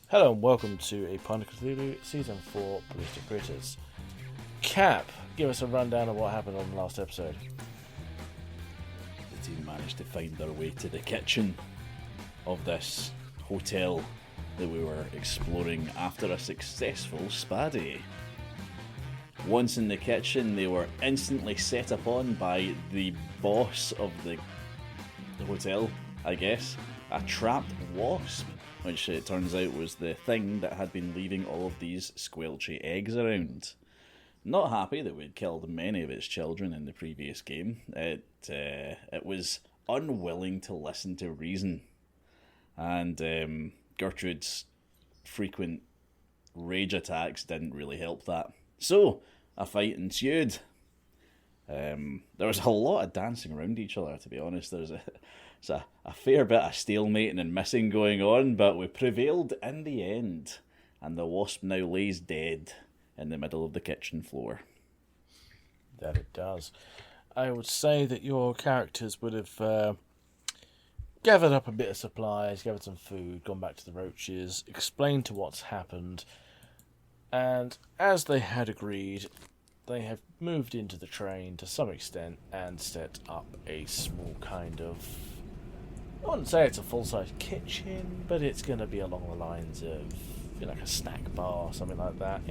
Hello and welcome to a Pond of Cthulhu Season 4 Blister Critters. Cap, give us a rundown of what happened on the last episode. The team managed to find their way to the kitchen of this hotel that we were exploring after a successful spaddy. Once in the kitchen, they were instantly set upon by the boss of the hotel, I guess, a trapped wasp, which it turns out was the thing that had been leaving all of these squelchy eggs around. Not happy that we'd killed many of its children in the previous game, it was unwilling to listen to reason. And Gertrude's frequent rage attacks didn't really help that. So, a fight ensued. There was a lot of dancing around each other, to be honest. There's a fair bit of stalemating and missing going on, but we prevailed in the end, and the wasp now lays dead in the middle of the kitchen floor. That it does. I would say that your characters would have gathered up a bit of supplies, gathered some food, gone back to the roaches, explained to what's happened, and as they had agreed, they have moved into the train to some extent and set up a small kind of, I wouldn't say it's a full-size kitchen, but it's going to be along the lines of, like a snack bar, something like that.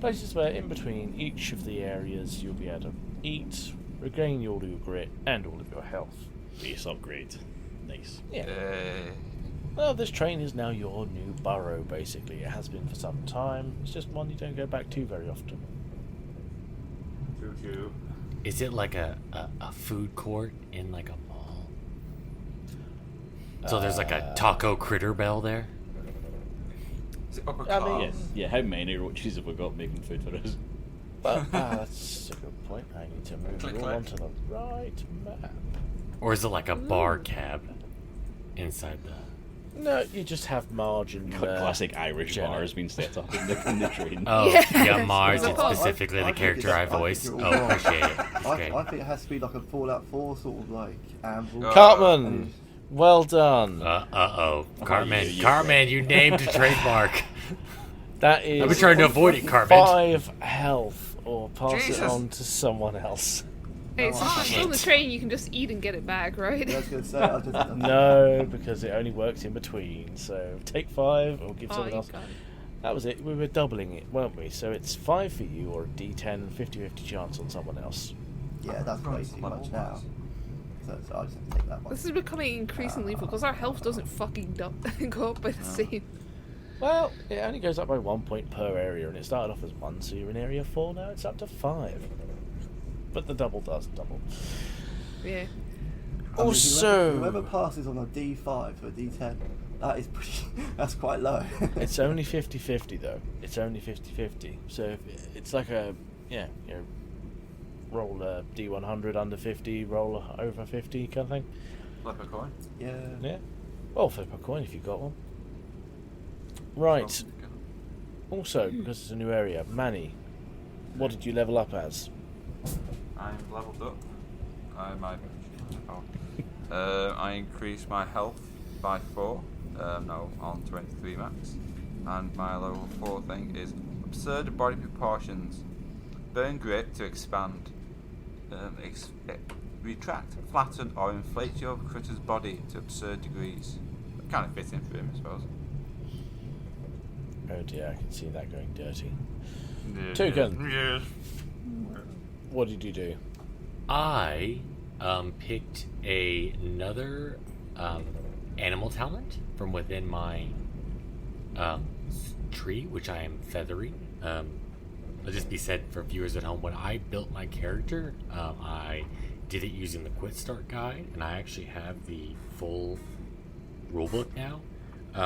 Places where in between each of the areas you'll be able to eat, regain all your grit and all of your health. Base upgrade. Nice. Yeah. Well, this train is now your new burrow, basically. It has been for some time. It's just one you don't go back to very often. Choo-choo. Is it like a food court in like a mall? So there's like a taco critter bell there? Is it upper I mean, class? Yeah, how many roaches have we got making food for us? But that's a good point. I need to move Click, you all click. onto the right map. Or is it like a bar cab inside the... No, you just have margin. Classic Irish Jenna. bar has been set up in the train. Oh, Yeah. you got Mars. I- It's I- specifically I the think character it's- I I think voice. you're Oh, all wrong. appreciate it. It's I great. think it has to be like a Fallout 4 sort of like anvil. Cartman, well done. Uh-oh. Cartman, you- Cartman, you named a trademark. That is I've been trying to avoid it, Cartman. 5 health, or pass Jesus. it on to someone else. Hey, Oh, since we're still on the train, you can just eat and get it back, right? Yeah, I was going to say, I just... No, because it only works in between. So take 5 or give Oh, someone you else. got it. That was it. We were doubling it, weren't we? So it's 5 for you or a D10, 50-50 chance on someone else. Yeah, that's way too much now. So I just have to take that one. This is becoming increasingly lethal because our health doesn't fucking go up by the same. Well, it only goes up by 1 point per area, and it started off as 1, so you're in area 4 now. It's up to 5. But the double does double. Yeah. Oh, Oh, uh, Um, Also, whoever passes on a D5 to a D10, that is pretty... that's quite low. it's only 50-50 though. It's only 50-50. So it's like a, roll a D100 under 50, roll over 50 kind of thing. Flip a coin. Yeah. Yeah. Well, flip a coin if you've got one. Right. So, Also, because it's a new area, Manny, what did you level up as? I'm leveled up. I increased my health by 4. On 23 max. And my level 4 thing is absurd body proportions. Burn grit to expand. Retract, flatten, or inflate your critter's body to absurd degrees. Kind of fits in for him, I suppose. Oh dear, I can see that going dirty. Toucan. Yes. What did you do? I picked another animal talent from within my tree, which I am feathering. Let's just be said for viewers at home, when I built my character, I did it using the Quick Start guide, and I actually have the full rulebook now,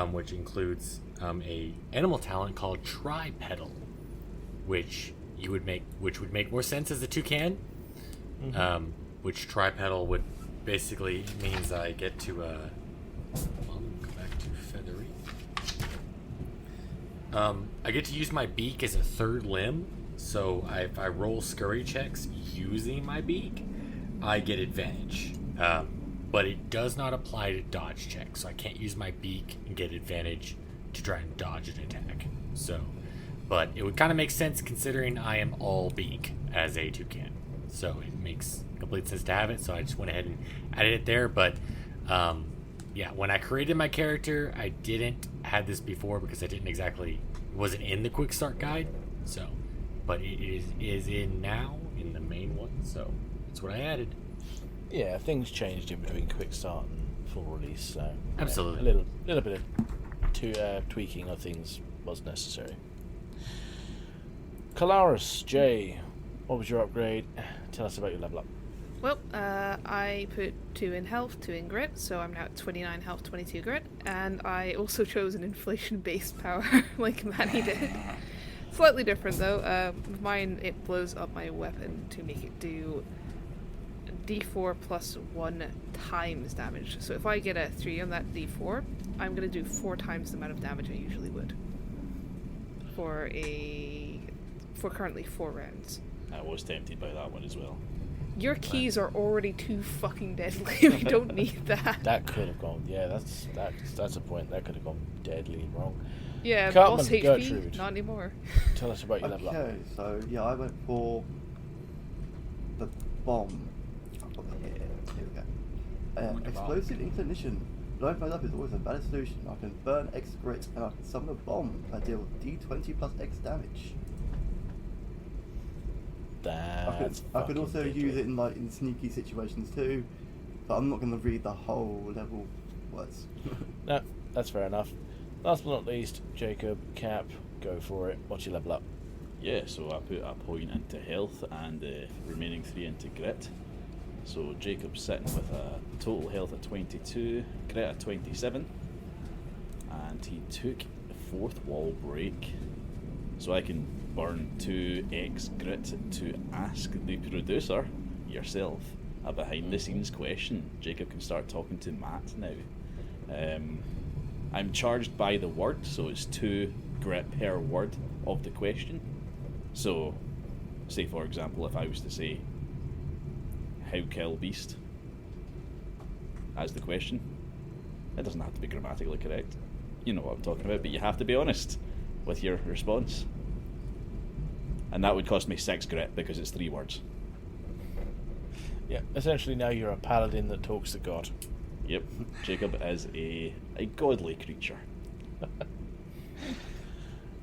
which includes a animal talent called Tripedal, which would make more sense as a toucan. Which tripedal would basically means I get to go back to feathery. I get to use my beak as a third limb, so if I roll scurry checks using my beak, I get advantage. But it does not apply to dodge checks, so I can't use my beak and get advantage to try and dodge an attack. So, but it would kind of make sense considering I am all beak as a toucan. So it makes complete sense to have it. So I just went ahead and added it there. But yeah, when I created my character, I didn't have this before because I didn't exactly, it wasn't in the quick start guide. So, but it is in now in the main one. So that's what I added. Yeah, things changed in between quick start and full release. So Absolutely. a little bit of tweaking of things was necessary. Kalaris, Jay, what was your upgrade? Tell us about your level up. Well, I put 2 in health, 2 in grit, so I'm now at 29 health, 22 grit, and I also chose an inflation-based power, like Manny did. Slightly different, though. With mine, it blows up my weapon to make it do d4 plus 1 times damage. So if I get a 3 on that d4, I'm going to do 4 times the amount of damage I usually would. For currently 4 rounds. I was tempted by that one as well. Your keys are already too fucking deadly. We don't need that. That could have gone. Yeah, that's a point. That could have gone deadly wrong. Yeah, Cartman, boss HP, Gertrude. not anymore. Tell us about your level up. Okay, so yeah, I went for the bomb. I've got it here. Here we go. Explosive inclination. Blowing things up is always a better solution. I can burn X grit and I can summon a bomb. I deal D20 plus X damage. I could also use it in sneaky situations too, but I'm not going to read the whole level words. No, that's fair enough. Last but not least, Jacob, Cap, go for it. What's your level up? Yeah, so I put a point into health and the remaining 3 into grit. So Jacob's sitting with a total health at 22, grit at 27, and he took the 4th wall break. So I can burn 2x grit to ask the producer, yourself, a behind the scenes question. Jacob can start talking to Matt now. I'm charged by the word, so it's 2 grit per word of the question. So, say for example, if I was to say, how kill beast, as the question, it doesn't have to be grammatically correct. You know what I'm talking about, but you have to be honest with your response. And that would cost me 6 grit because it's 3 words. Yeah, essentially now you're a paladin that talks to God. Yep, Jacob is a godly creature.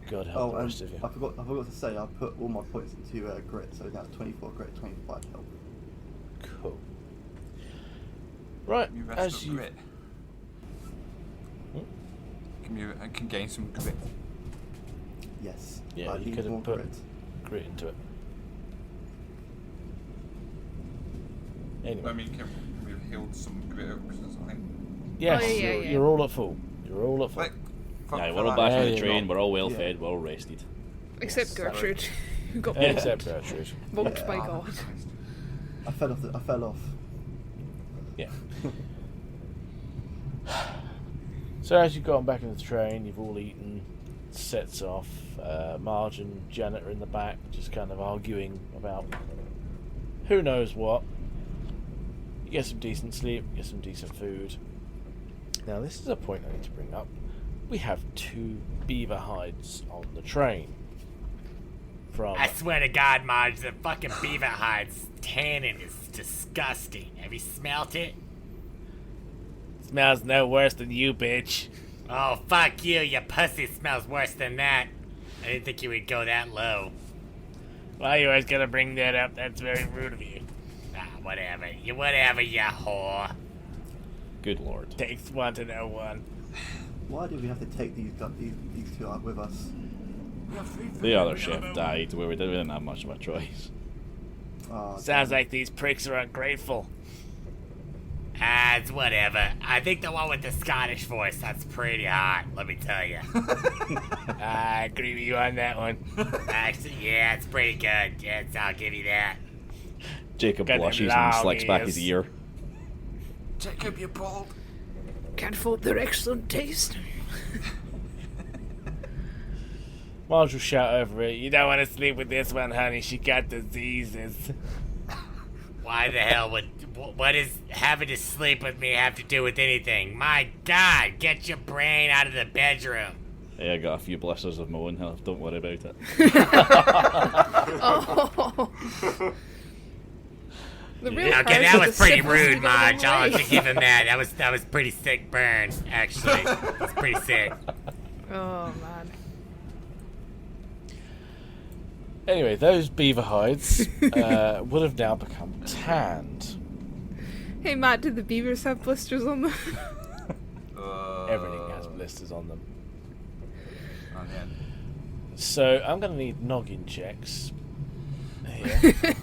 God help the rest of you. I forgot to say, I put all my points into grit, so now 24 grit, 25 health. Cool. Right, You rest as of you... grit. I can gain some grit. Yes. Yeah, I you need could more have put grit. grit into it. Anyway. I mean, can we have healed some grit up or something? Yes, Oh, yeah, yeah. you're all at full. You're all at full. Like, Aye, we're all back Yeah, on the you're train, not. we're all well Yeah. fed, we're all rested. Except Yes, Gertrude, who got Yeah, molted. except Gertrude. Molted by Yeah. God. I fell off. Yeah. So as you've gotten back into the train, you've all eaten, sets off. Marge and Janet are in the back, just kind of arguing about who knows what. You get some decent sleep, get some decent food. Now this is a point I need to bring up. We have 2 beaver hides on the train. From I swear to God, Marge, the fucking beaver hides tannin is disgusting. Have you smelt it? smells no worse than you, bitch. Oh, fuck you. Your pussy smells worse than that. I didn't think you would go that low. Why you always gotta bring that up? That's very rude of you. Ah, whatever. Whatever, you whore. Good lord. Takes one to know one. Why did we have to take these 2 out with us? The other chef died where we didn't have much of a choice. Sounds like these pricks are ungrateful. Ah, it's whatever. I think the one with the Scottish voice, that's pretty hot, let me tell you. I agree with you on that one. Actually, yeah, it's pretty good. Yes, I'll give you that. Jacob Got them blushes long and slicks back his ears. ear. Jacob, you're bald. Can't fault their excellent taste. Marge will shout over it. You don't want to sleep with this one, honey. She got diseases. Why the hell what does having to sleep with me have to do with anything? My God, get your brain out of the bedroom. Hey, I got a few blisters of my own. Don't worry about it. Oh. The real Okay, prize that is was the pretty syphilis we rude, got along Marge. the I'll way. have to give him that. That was pretty sick burn, actually. It's pretty sick. Oh man. Anyway, those beaver hides would have now become tanned. Hey Matt, did the beavers have blisters on them? Everything has blisters on them. And then, So I'm going to need noggin checks here. thank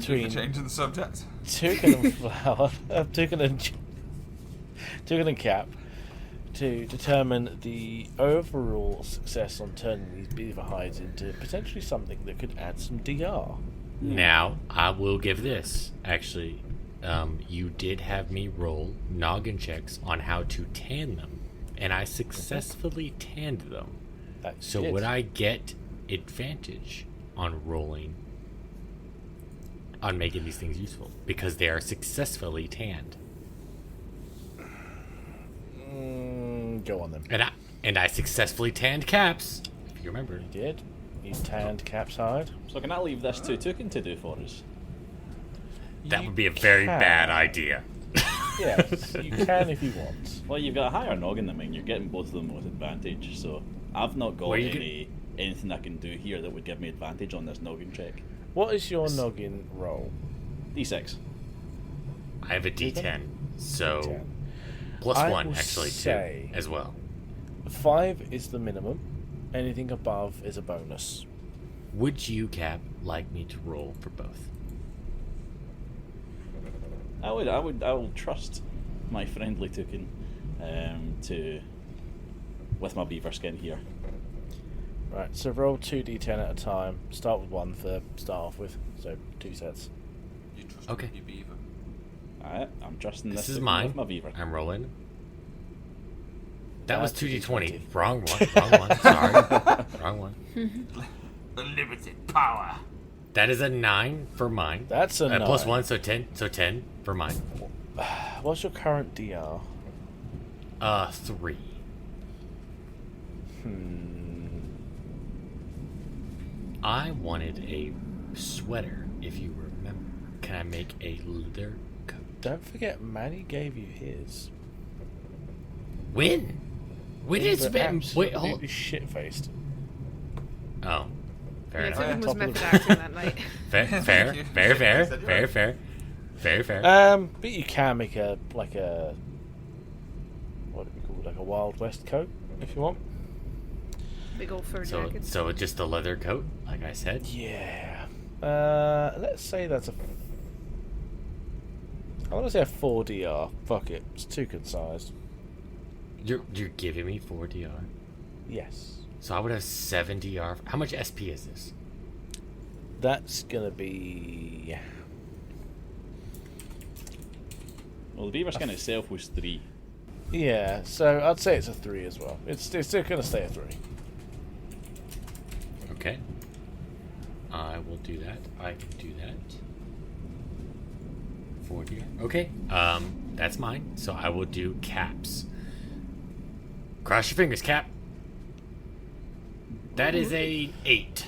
you Between- for changing the subject. Toucan and Flower, Toucan and Cap, to determine the overall success on turning these beaver hides into potentially something that could add some DR. Now, I will give this. Actually, you did have me roll noggin checks on how to tan them, and I successfully tanned them. That's So it. would I get advantage on rolling on making these things useful because they are successfully tanned? Go on then. And I successfully tanned Caps. If you remember. You did. You tanned Cap's hide. So can I leave this to Toucan to do for us? That You would be a very can. bad idea. Yes, you can if you want. Well, you've got a higher noggin than mine. You're getting both of them with advantage. So I've not got Well, you anything I can do here that would give me advantage on this noggin check. What is your noggin roll? D6. I have a D10, so D10. plus I one will actually say- too as well. 5 is the minimum. Anything above is a bonus. Would you, Cap, like me to roll for both? I will trust my friendly Toucan to with my beaver skin here. Right, so roll 2d10 at a time. Start with 1 for start off with, so 2 sets. You trust Okay. your beaver. Alright, I'm trusting This this is Toucan mine. with my beaver. I'm rolling. That was 2d20. 2d20. Wrong one. Wrong one. Sorry. Wrong one. Unlimited power. That is a 9 for mine. That's a Plus 9. 1, so 10. So 10 for mine. What's your current DR? 3. I wanted a sweater, if you remember. Can I make a leather coat? Don't forget, Manny gave you his. When? When You is were it? Wait, hold. absolutely shit-faced. Oh, fair Yeah, enough. Toucan was Top of method the- acting that night. Fair, Thank fair, you. fair, fair, Said you're fair, right. fair, fair, fair. But you can make a what do we call it, like a Wild West coat if you want. Big old fur So, jacket. so just a leather coat, like I said. Yeah. Let's say that's a. I want to say a 4DR. Fuck it, it's too concise. You're giving me 4 DR. Yes. So I would have 7 DR. How much SP is this? That's gonna be. Well, the beaver skin itself was 3. Yeah, so I'd say it's a 3 as well. It's still gonna stay a 3. Okay. I will do that. I can do that. 4 DR. Okay. That's mine. So I will do Caps. Cross your fingers, Cap. That is a 8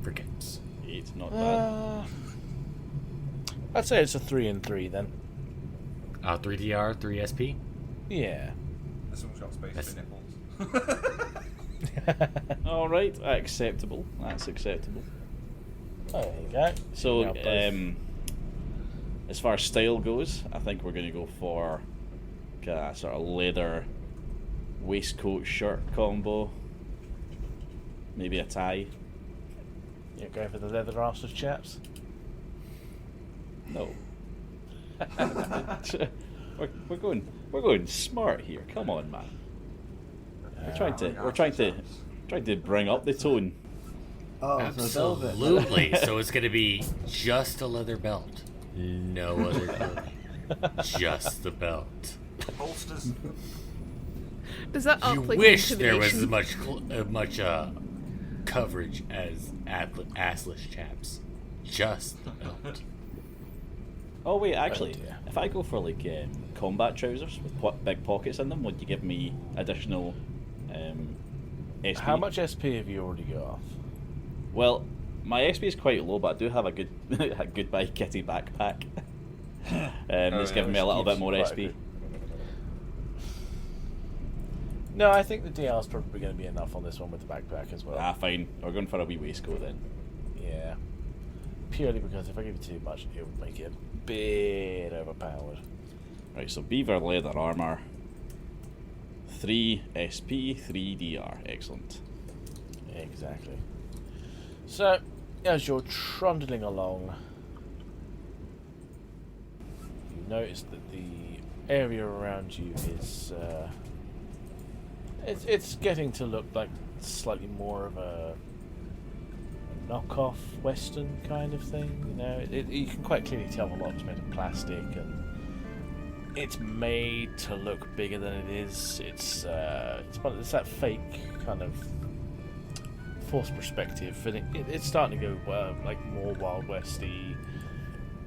for Caps. 8, not bad. I'd say it's a 3 and 3 then. 3 DR, 3 SP. Yeah. This one's got space That's- for nipples. Alright, acceptable. That's acceptable. There you go. So, Now both. as far as style goes, I think we're going to go for a sort of leather waistcoat shirt combo. Maybe a tie. You're going for the leather arseless chaps. No. we're going smart here. Come on, man. We're trying to bring up the tone. Oh, so velvet. Absolutely. So it's going to be just a leather belt. No other clothing. Just the belt. Bolsters. Does that You up like wish there was intimidation? as much coverage as assless chaps. Just the belt. Oh wait, actually, dear. if I go for like combat trousers with big pockets in them, would you give me additional SP. How much SP have you already got? Well, my SP is quite low, but I do have a good a Goodbye Kitty backpack. It's giving me a little bit more Quite a SP. bit. No, I think the DL is probably going to be enough on this one with the backpack as well. Ah, fine. We're going for a wee waistcoat then. Yeah. Purely because if I give you too much, it would make it a bit overpowered. Right, so beaver leather armor, 3 SP, 3 DR. Excellent. Exactly. So, as you're trundling along, you notice that the area around you is it's getting to look like slightly more of a knockoff Western kind of thing. You know, you can quite clearly tell a lot is made of plastic, and it's made to look bigger than it is. It's that fake kind of forced perspective, and it's starting to go like more Wild Westy.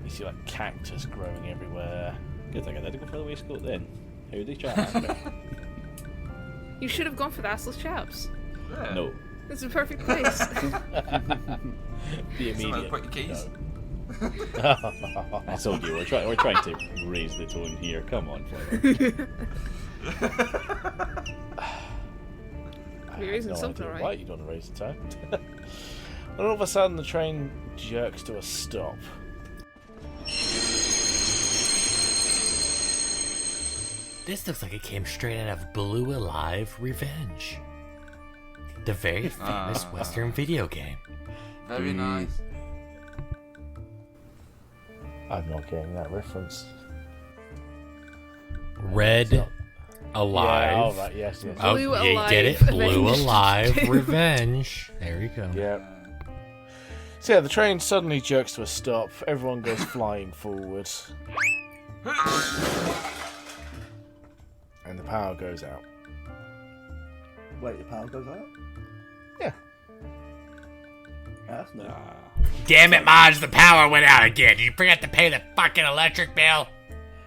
You see like cactus growing everywhere. Good thing I did go for the waistcoat then. Howdy, chat. You should have gone for the assless chaps. Yeah. No. It's the perfect place. The Somewhere immediate. to put your keys. No. I told you, we're trying to raise the tone here. Come on, Flavor. You're raising No something, idea right? why you don't want to raise the tone. And all of a sudden, the train jerks to a stop. This looks like it came straight out of Blue Alive Revenge, the very famous Western video game. Very nice. I'm not getting that reference. Red Alive. Yeah, all right, yes. Oh, Blue you Alive get it? Blue Revenge. Alive Revenge. There you go. Yeah. So yeah, the train suddenly jerks to a stop. Everyone goes flying forward. And the power goes out. Wait, the power goes out? Yeah. That's no. Damn it, Maj, the power went out again. Did you forget to pay the fucking electric bill?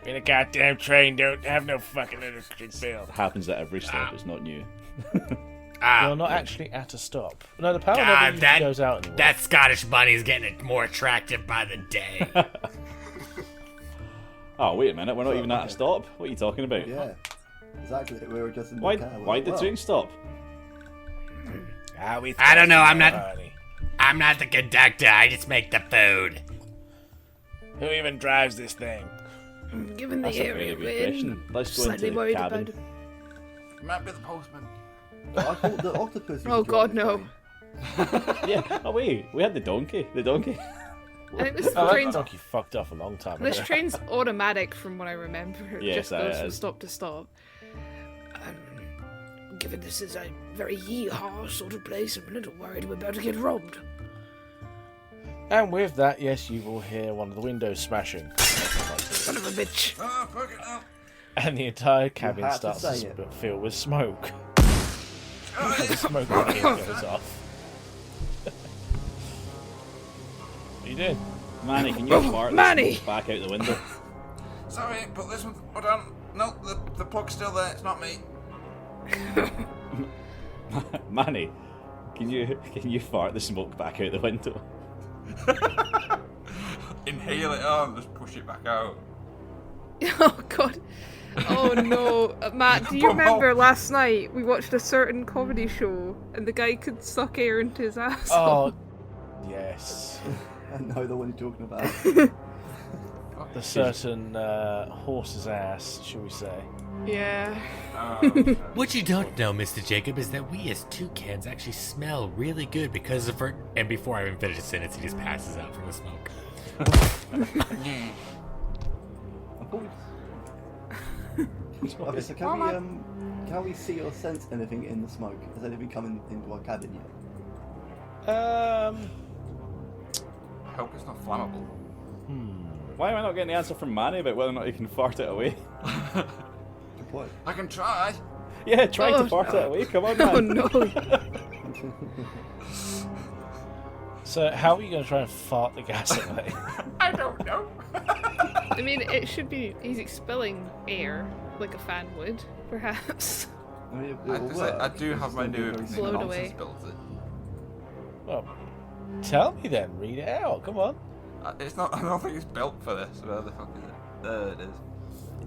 In a goddamn train, don't have no fucking electric bill. It happens at every stop. It's not new. You're not actually at a stop. No, the power God, never even goes out anymore. that Scottish bunny's getting more attractive by the day. Oh, wait a minute. We're not even at a stop. What are you talking about? Yeah. Exactly. We were just in the Why? car. Why did the train stop? I don't know, I'm not the conductor, I just make the food. Who even drives this thing? Given the That's a very area good we're in, question. Let's go slightly into the worried cabin. about it. Might be the postman. I thought the octopus. Oh god, no. Yeah. Oh wait, we had the donkey. The donkey. I think this Oh, that train's donkey fucked off a long time this ago. train's automatic from what I remember. It Yes, just goes it from is. stop to stop. Given this is a very yee-haw sort of place, I'm a little worried we're about to get robbed. And with that, yes, you will hear one of the windows smashing. Son of a bitch. Ah, fuck it now. And the entire cabin had to starts say to it. fill with smoke. The smoke grenade goes off. What are you doing? Manny, can you fart Manny! this back out the window? Sorry, put this one down. No, the plug's still there. It's not me. Manny, can you fart the smoke back out the window? Inhale it on, just push it back out. Oh god. Oh no. Matt, do you remember last night we watched a certain comedy show and the guy could suck air into his asshole? Oh, yes. I know the one you're talking about. The certain horse's ass, shall we say. Yeah. What you don't know, Mr. Jacob, is that we as toucans actually smell really good because of her. And before I even finish the sentence, he just passes out from the smoke. Okay, so can we see or sense anything in the smoke? Has anything come into our cabin yet? I hope it's not flammable. Why am I not getting the answer from Manny about whether or not he can fart it away? Good point. I can try. Yeah, try Oh, to fart no. it away. Come on, man. Oh no. So, how are you going to try and fart the gas away? I don't know. I mean, it should be. He's expelling air like a fan would, perhaps. I mean, I, it'll just work. say, I do It's have just my gonna be new very Blow it small. away. nonsense built Well, tell me then. Read it out. Come on. It's not. I don't think it's built for this. Where the fuck is it? There it is.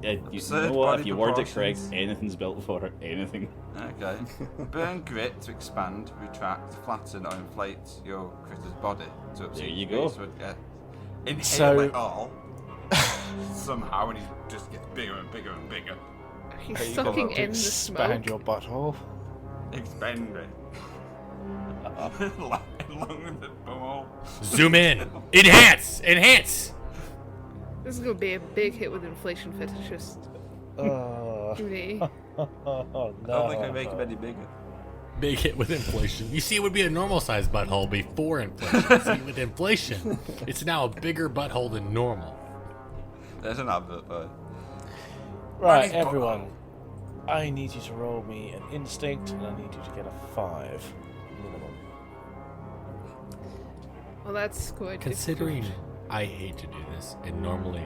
Yeah, you Absurd know what? body If you word it correct, proportions. anything's built for it. Anything. Okay. Burn grit to expand, retract, flatten, or inflate your critter's body. To There you go. Inhale So- it all. Somehow, and he just gets bigger and bigger and bigger. He's Hey, you sucking got in the Expand smoke. your butthole. Expand it. Along with the bumhole. Zoom in. Enhance. Enhance. This is gonna be a big hit with inflation fetishist. Judy. Oh, I don't think I make him any bigger. Big hit with inflation. You see, it would be a normal sized butthole before inflation. See, with inflation, it's now a bigger butthole than normal. There's an advert for it. Right, Manny's everyone. I need you to roll me an instinct, and I need you to get a 5 minimum. Well, that's quite Considering difficult. I hate to do this, and normally,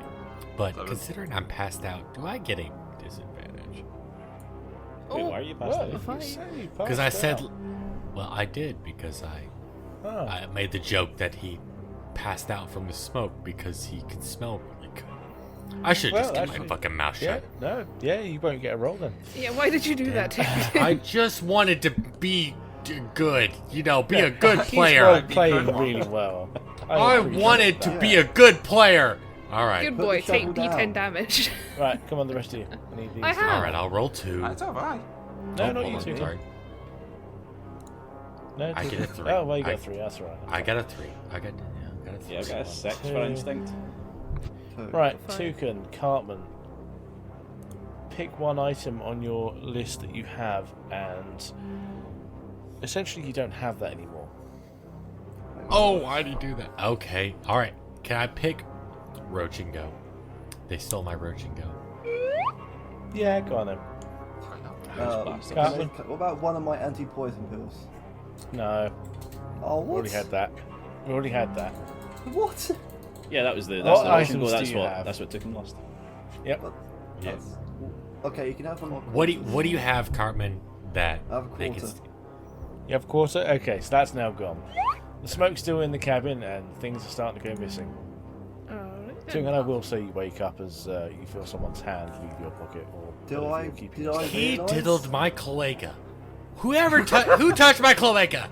but Seven. considering I'm passed out, do I get a disadvantage? Wait, why are you past Well, that? if you say you Because I passed said, out. well, I did because Oh. I made the joke that he passed out from the smoke because he could smell really good. I should Well, just keep actually, my fucking mouth Yeah, shut. no, yeah, you won't get a roll then. Yeah, why did you do that, David? I just wanted to be good, be a good He's role player. playing Good one. really well. I appreciate wanted to that. be a good player. All right, Good Put boy, the take shovel D10 down. damage. Right, come on, the rest of you. I need these. I have. all right. I'll roll 2. That's alright. No, Oh, not hold you on, two. sorry. No, I two. get a 3. Oh, well, you got I- a 3. That's all right. I got a 3. I got a 3. Yeah, I got a 6 for Two. instinct. Right, Fine. Toucan, Cartman. Pick one item on your list that you have, and essentially you don't have that anymore. Oh, why do you do that? Okay, all right. Can I pick Roach and Go? They stole my Roach and Go. Yeah, go on then. Bastard. Cartman? What about one of my anti-poison pills? No, Oh, we what? already had that. We already had that. What? Yeah, that was the. What That's the items Russian goal. do That's you what. have? That's what took him last. Yep. Yeah. Okay, you can have one more. What do you have, Cartman? That I have a they can quarter. You have a quarter? Okay, so that's now gone. The smoke's still in the cabin, and things are starting to go missing. Alright. Toucan, I will say you wake up as you feel someone's hand leave your pocket, or Do whatever I- you're keeping did I- yourself. He Realise? diddled my cloaca. Who touched my cloaca?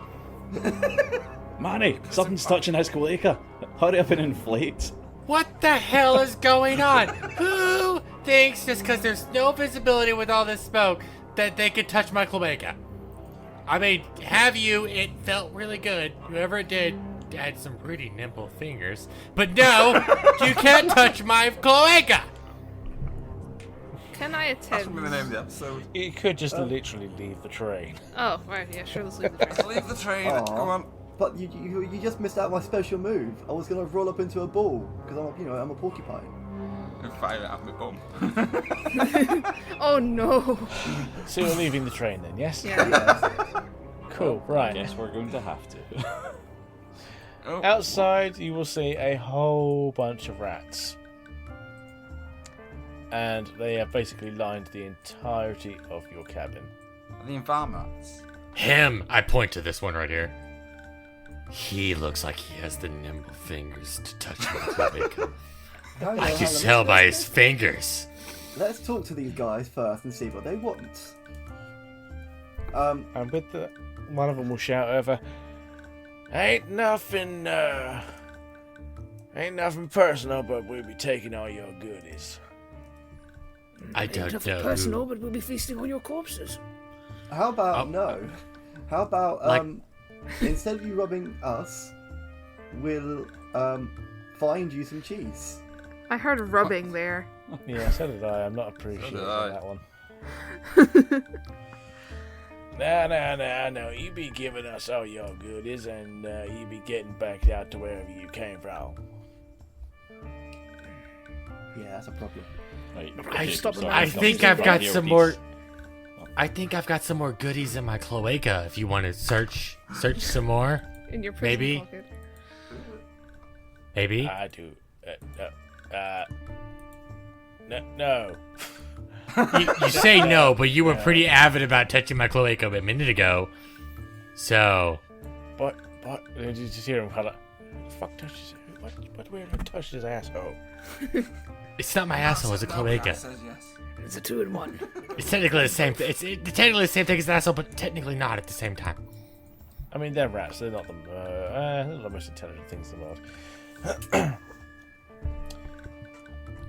Manny, something's touching his cloaca. Hurry up and inflate. What the hell is going on? Who thinks just because there's no visibility with all this smoke that they could touch my cloaca? I mean, have you? It felt really good. Whoever it did had some pretty nimble fingers. But no, you can't touch my cloaca. Can I That's attend? gonna be the name of the episode. You could just literally leave the train. Oh, right, yeah, sure, let's leave the train. Leave the train. Aw. Come on. But you just missed out my special move. I was gonna roll up into a ball because I'm a porcupine. And fire it at my bum. Oh no! So you're leaving the train then, yes? Yeah. Cool, I right. guess we're going to have to. Oh, Outside, you will see a whole bunch of rats. And they have basically lined the entirety of your cabin. the farm rats. Him. I point to this one right here. He looks like he has the nimble fingers to touch my cloaca. Hang on, I hang can on, tell by his fingers. Let's talk to these guys first and see what they want. And with the one of them will shout over, ain't nothing personal, but we'll be taking all your goodies. I don't know. Personal, but we'll be feasting on your corpses. How about Oh. no? How about Like- instead of you robbing us, we'll find you some cheese. I heard rubbing there. Yeah, so did I. I'm not appreciating I. that one. No. You be giving us all your goodies, and you be getting back out to wherever you came from. Yeah, that's a problem. Right, I Jacob, stop sorry, him. I come think to I've the got here some with more. these. I think I've got some more goodies in my cloaca. If you want to search some more, In your prison Maybe. pocket. maybe. I do. No. You say no, but you were pretty avid about touching my cloaca a minute ago. So. But, did you just hear him kind of, fuck touches, what weirdo touched his asshole? It's not my asshole, it's a cloaca. Says yes. It's a 2-in-1. It's technically the same thing. It's technically the same thing as an asshole, but technically not at the same time. I mean, they're rats. They're not the most intelligent things in the world.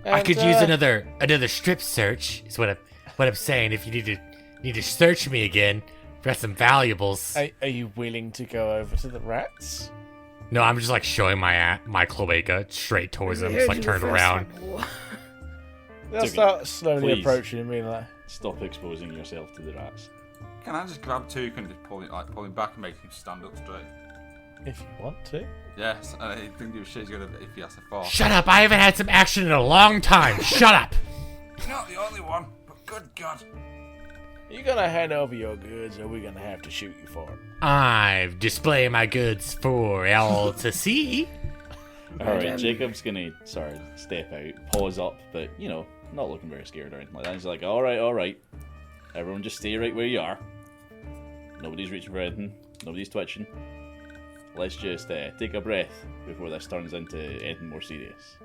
I could use another strip search. Is what I'm saying. If you need to search me again for some valuables. Are you willing to go over to the rats? No, I'm just like showing my cloaca straight towards them, just like turned around. They'll start slowly approaching and being like, Stop exposing yourself to the rats. Can I just grab Tuke and just pull him back and make him stand up straight? if you want to. Yes, and he didn't give a shit. He's gonna if he has to fall. Shut up! I haven't had some action in a long time. Shut up! You're not the only one, but good God. You gonna hand over your goods, or we gonna have to shoot you for it? I've displayed my goods for all to see. Alright, Jacob's gonna, step out, pause up, but, not looking very scared or anything like that. He's like, alright. Everyone just stay right where you are. Nobody's reaching for anything. Nobody's twitching. Let's just take a breath before this turns into anything more serious.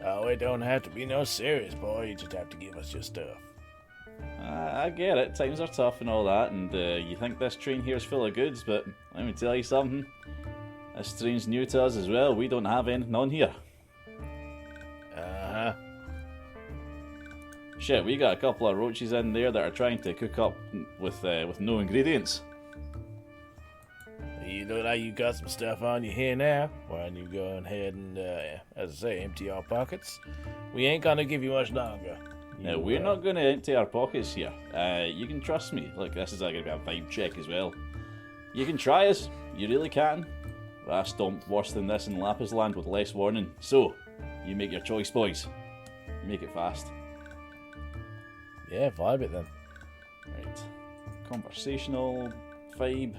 Oh, it don't have to be no serious, boy. You just have to give us your stuff. I get it. Times are tough and all that, and you think this train here's full of goods, but let me tell you something. This train's new to us as well. We don't have anything on here. Uh-huh. Shit, we got a couple of roaches in there that are trying to cook up with no ingredients. You look like you got some stuff on you here now. Why don't you go ahead and, as I say, empty our pockets? We ain't gonna give you much longer. Now, we're not going to empty our pockets here. You can trust me. Look, this is going to be a vibe check as well. You can try us. You really can. But I stomped worse than this in Lapis Land with less warning. So, you make your choice, boys. Make it fast. Yeah, vibe it then. Right. Conversational, vibe,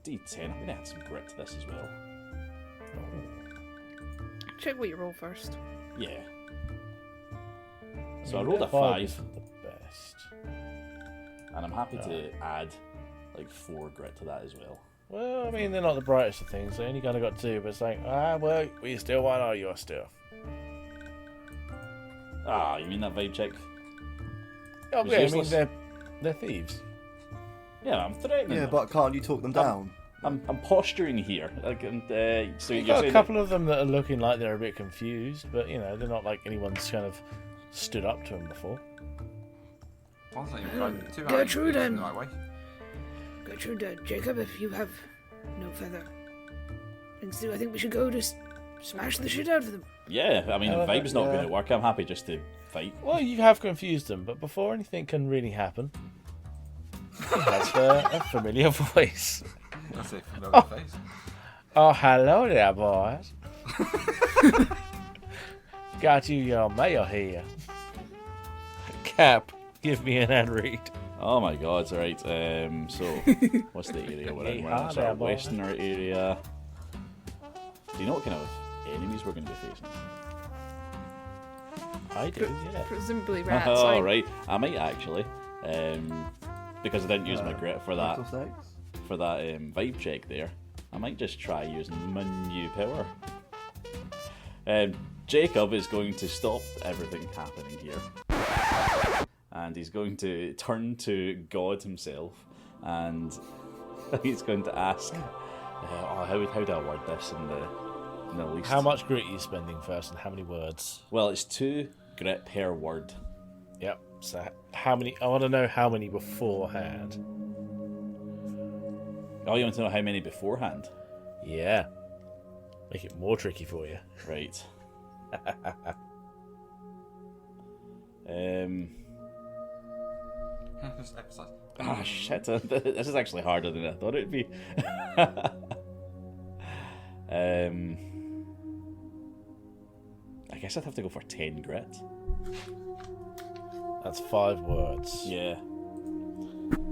D10. I'm going to add some grit to this as well. Check what you roll first. Yeah. So I rolled a 5. The best. And I'm happy to add like 4 grit to that as well. Well, I mean, they're not the brightest of things. They only kind of got 2, but it's like, well, we still want all your stuff. Ah, you mean that vibe check? Oh, Was yeah, I mean, useless? they're thieves. Yeah, I'm threatening Yeah, them. but can't you talk them down? I'm posturing here. Like, and, so You've you're got a saying couple of them that are looking like they're a bit confused, but, they're not like anyone's kind of stood up to them before. Gertrude in and the right way. Gertrude, Jacob, if you have no further things to do, I think we should go just smash the shit out of them. Yeah, I mean, the vibe's not yeah. going to work. I'm happy just to fight. Well, you have confused them, but before anything can really happen, he has a familiar voice. That's it from the face. Oh, hello there, boys. Got you your mail here. Cap, give me an ad read. Oh my god, alright. So, what's the area we're in? We're in a sort of westerner area. Do you know what kind of enemies we're going to be facing? I do, yeah. Presumably rats. Oh, right. I might actually. Because I didn't use my grit for that. Vibe check there. I might just try using my new power. Jacob is going to stop everything happening here. And he's going to turn to God himself. And he's going to ask, how do I word this in the least? How much grit are you spending first, and how many words? Well, it's 2 grit per word. Yep. So how many? I want to know how many beforehand. Oh, you want to know how many beforehand? Yeah. Make it more tricky for you. Right. Just emphasize. Ah, shit. This is actually harder than I thought it'd be. I guess I'd have to go for 10 grit. That's 5 words. Yeah.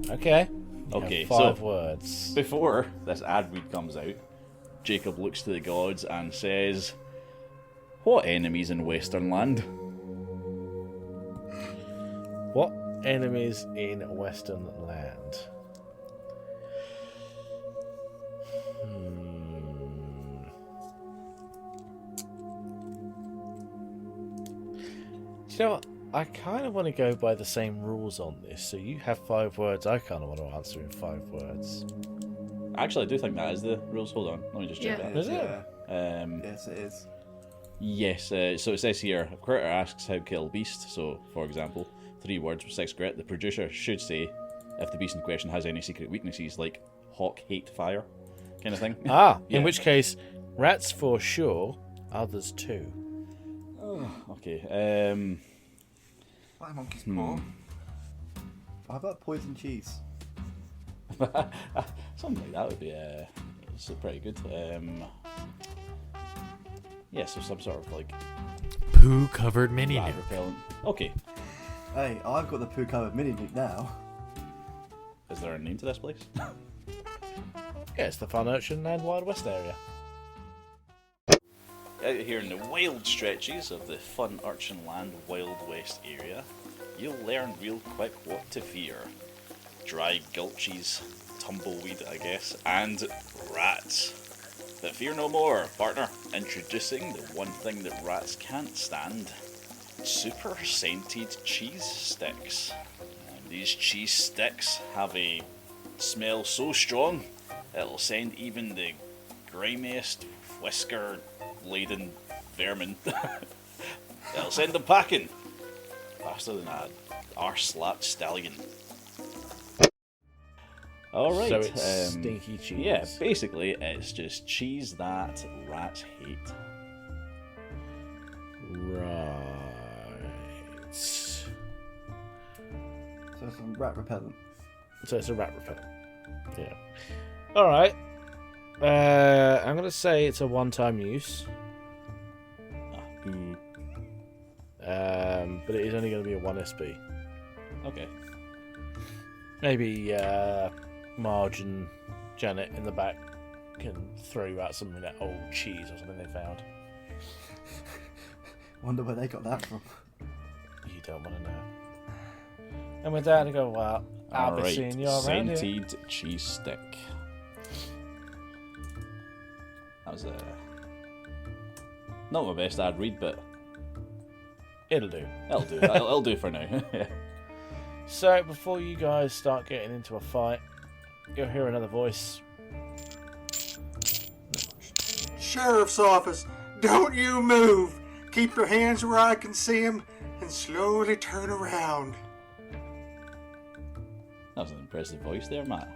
Okay. You Okay, have 5 so words. before this ad read comes out, Jacob looks to the gods and says, "What enemies in Western Land?" enemies in Western Land. Do you know what? I kind of want to go by the same rules on this. So you have 5 words. I kind of want to answer in 5 words. Actually, I do think that is the rules. Hold on, let me just check Yeah. that. Is it? Yes, it is. Yes, so it says here, a critter asks how to kill a beast. So, for example, 3 words with 6 grit. The producer should say if the beast in question has any secret weaknesses, like hawk, hate, fire, kind of thing. Ah, Yeah. in which case, rats for sure, others too. Okay. Fly monkey's paw. How about poison cheese? Something like that would be pretty good. Yeah, so some sort of like Poo covered mini rat nuke. repellent. Okay. Hey, I've got the poo covered mini nuke now. Is there a name to this place? Yeah, it's the Fun Urchin and Wild West area. Out here in the wild stretches of the Fun Urchin Land Wild West area, you'll learn real quick what to fear. Dry gulches, tumbleweed, I guess, and rats. But fear no more, partner. Introducing the one thing that rats can't stand. Super scented cheese sticks. And these cheese sticks have a smell so strong, it'll send even the grimiest whisker-laden vermin. It'll send them packing. Faster than a arse-slapped stallion. Alright. So it's stinky cheese. Yeah, basically it's just cheese that rats hate. Right. So So some rat repellent. it's a rat repellent. Yeah. Alright. I'm going to say it's a one-time use. Boo. But it is only going to be a 1 SP. Okay. Maybe Marge and Janet in the back can throw you out some of that old cheese or something they found. Wonder where they got that from. You don't want to know. And with that, I go, well, I'll be seeing you around here. Scented cheese stick. That was not my best ad read, but It'll do. it'll do. It'll do for now. Yeah. So, before you guys start getting into a fight, you'll hear another voice. Sheriff's office, don't you move. Keep your hands where I can see them and slowly turn around. That was an impressive voice there, Matt.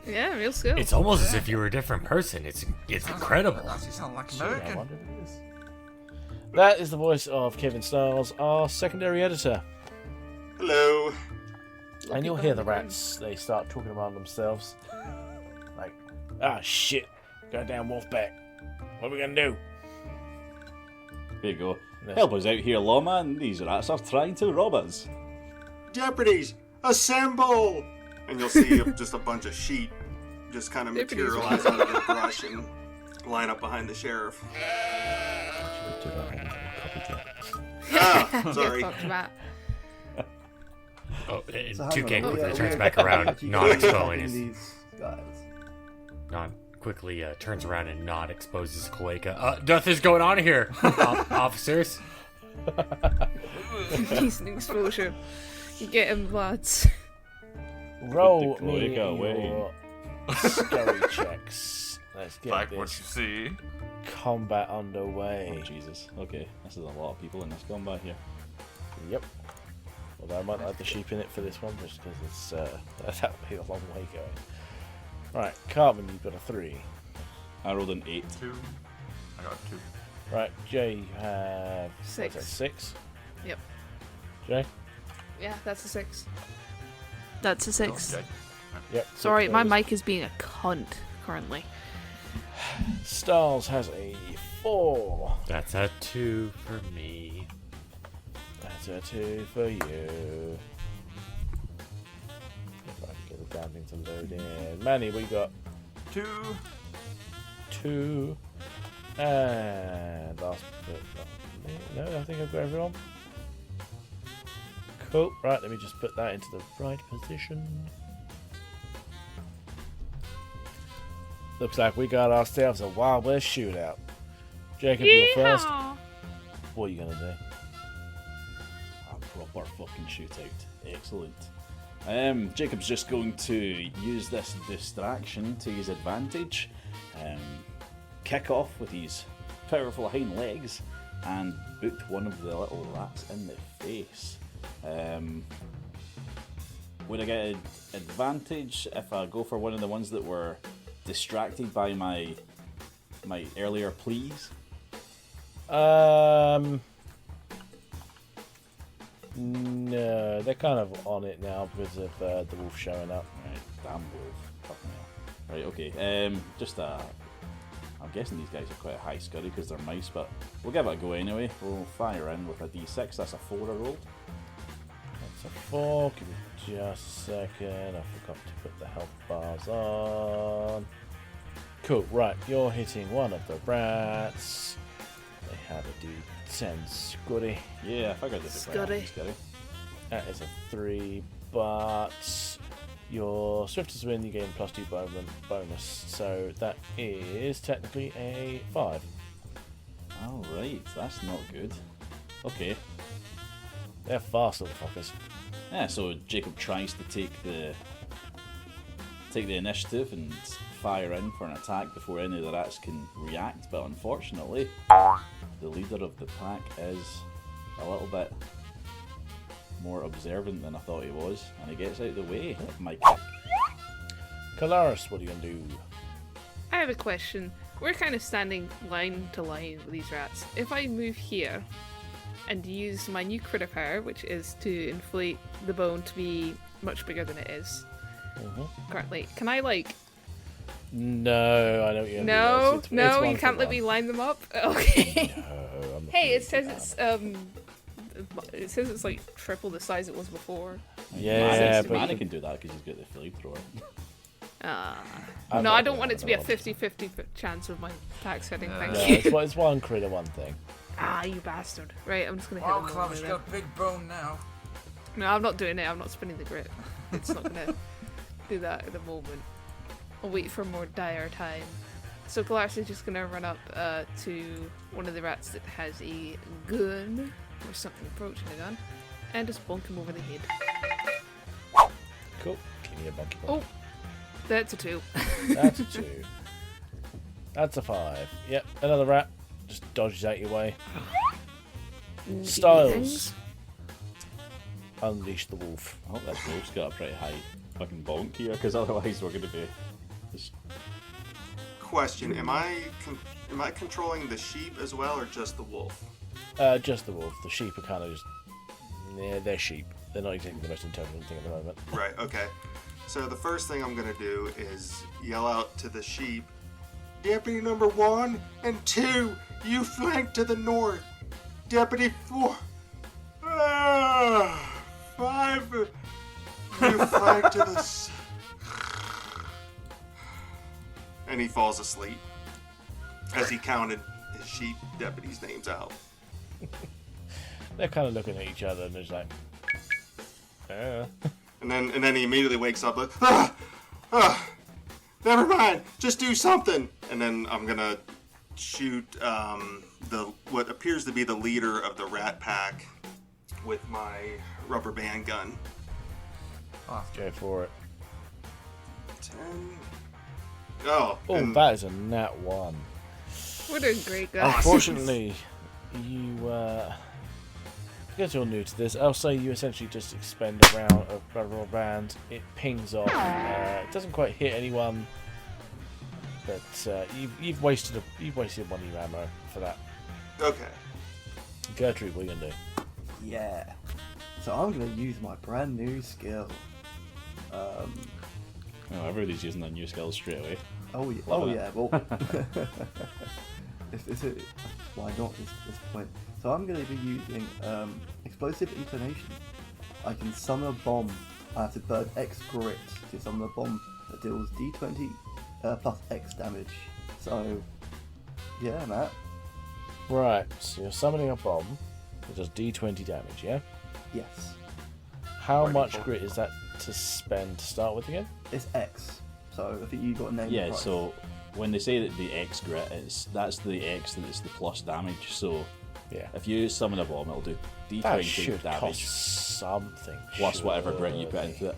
Yeah, real skill. It's almost as if you were a different person. It's incredible. That actually sounds like I American. wonder who it is. That is the voice of Kevin Stiles, our secondary editor. Hello. And you'll hear the rats, they start talking among themselves. Like, ah, shit, goddamn wolfpack. What are we gonna do? There you go. Yes. Help us out here, lawman. These rats are trying to rob us. Deputies, assemble! And you'll see just a bunch of sheep just kind of Deputies. materialize out of the brush and line up behind the sheriff. Ah, sorry. Get fucked, Matt. Oh, and So hang 2K on, quickly we turns are back around, actually not exposing attacking his. these guys. Not quickly turns around and not exposes cloaca. Nothing's is going on here, officers. Decent exposure. You get him, lads. Roll Put the me cloaca away. your scurry checks. Let's get Like what this you see. combat underway. Oh, Jesus. Okay, this is a lot of people in this combat here. Yep. Although I might not have the sheep in it for this one, just because it's that would be a long way going. Right, Carmen, you've got a 3. I rolled an 8. 2. I got 2. Right, Jay, you have 6. what's that, 6. Yep. Jay. Yeah, that's a 6. That's a 6. Okay. Yep. Sorry, six my goes. mic is being a cunt currently. Styles has a 4. That's a 2 for me. That's a 2 for you. If I can get the damn thing to load in. Manny, what you got? 2. 2. And last but not least. No, I think I've got everyone. Cool. Right, let me just put that into the right position. Looks like we got ourselves a Wild West shootout. Jacob, you're first. What are you gonna do? A proper fucking shootout. Excellent. Jacob's just going to use this distraction to his advantage, kick off with his powerful hind legs, and boot one of the little rats in the face. Would I get an advantage if I go for one of the ones that were distracted by my earlier pleas? No, they're kind of on it now because of the wolf showing up. Right, damn wolf. Fucking hell. Right, okay. I'm guessing these guys are quite a high scurry because they're mice, but we'll give it a go anyway. We'll fire in with a d6. That's a 4 I rolled. That's a 4. Give me just a second. I forgot to put the health bars on. Cool. Right, you're hitting one of the rats. They have a d10 scuddy. Yeah, I figured this is quite scurry. That is a 3, but your swiftest win, you gain +2 bonus, so that is technically a 5. Alright, that's not good. Okay. They're fast little fuckers. Yeah, so Jacob tries to take the initiative and fire in for an attack before any of the rats can react, but unfortunately, the leader of the pack is a little bit more observant than I thought he was, and he gets out of the way of my kick. Calaris, what are you going to do? I have a question. We're kind of standing line to line with these rats. If I move here and use my new critter power, which is to inflate the bone to be much bigger than it is currently, can I No, I know what you're No, going to do. you can't let me line them up? Okay. No, I'm not Hey, gonna it says do it's like triple the size it was before. Yeah, but Manny can do that because he's got the flamethrower. I'm No, not I don't gonna want it to be a bother. 50-50 chance of my attacks hitting, No, thank you. it's one critter, one thing. You bastard. Right, I'm just gonna hit Wow, him Clavish normally got a big bone now. then. No, I'm not doing it, I'm not spinning the grip. It's not gonna do that at the moment. I'll wait for a more dire time. So Galaris is just gonna run up to one of the rats that has a gun, or something approaching a gun, and just bonk him over the head. Cool. Give me a monkey Oh, that's a 2. That's a 2. That's a 5. Yep, another rat just dodges out your way. Styles. Unleash the wolf. I hope that wolf's got a pretty high fucking bonk here, because otherwise we're going to be just... Question: Am I controlling the sheep as well, or just the wolf? Just the wolf. The sheep are kind of just... Yeah, they're sheep. They're not exactly the most intelligent thing at the moment. Right. Okay. So the first thing I'm gonna do is yell out to the sheep, Deputy number 1 and 2, you flank to the north. Deputy 4, 5, you flank to the and he falls asleep as he counted his sheep deputies' names out. They're kind of looking at each other and they're just like... And then he immediately wakes up like, never mind, just do something. And then I'm gonna shoot what appears to be the leader of the rat pack with my rubber band gun. Go for it. 10. Oh, and that is a nat 1. We're doing great, guys. Unfortunately, because you're new to this, I'll say you essentially just expend a round of rubber band. It pings off. It doesn't quite hit anyone, but you've wasted one of your ammo for that. Okay. Gertrude, what are you gonna do? Yeah. So I'm gonna use my brand new skill. Oh, everybody's using their new skills straight away. Oh yeah. Love Oh it. yeah. Well, why not this point? So I'm going to be using explosive inclination. I can summon a bomb. I have to burn X grit to summon a bomb that deals D20 plus X damage. So yeah, Matt. Right, so you're summoning a bomb that does D20 damage, yeah? Yes. How By much default. grit is that to spend to start with again? It's X. So I think you got a name. Yeah, price. so when they say that the X grit that's the X that is the plus damage. So Yeah. if you summon a bomb, it'll do That D20 should damage cost something. plus whatever grit you put surely. into it.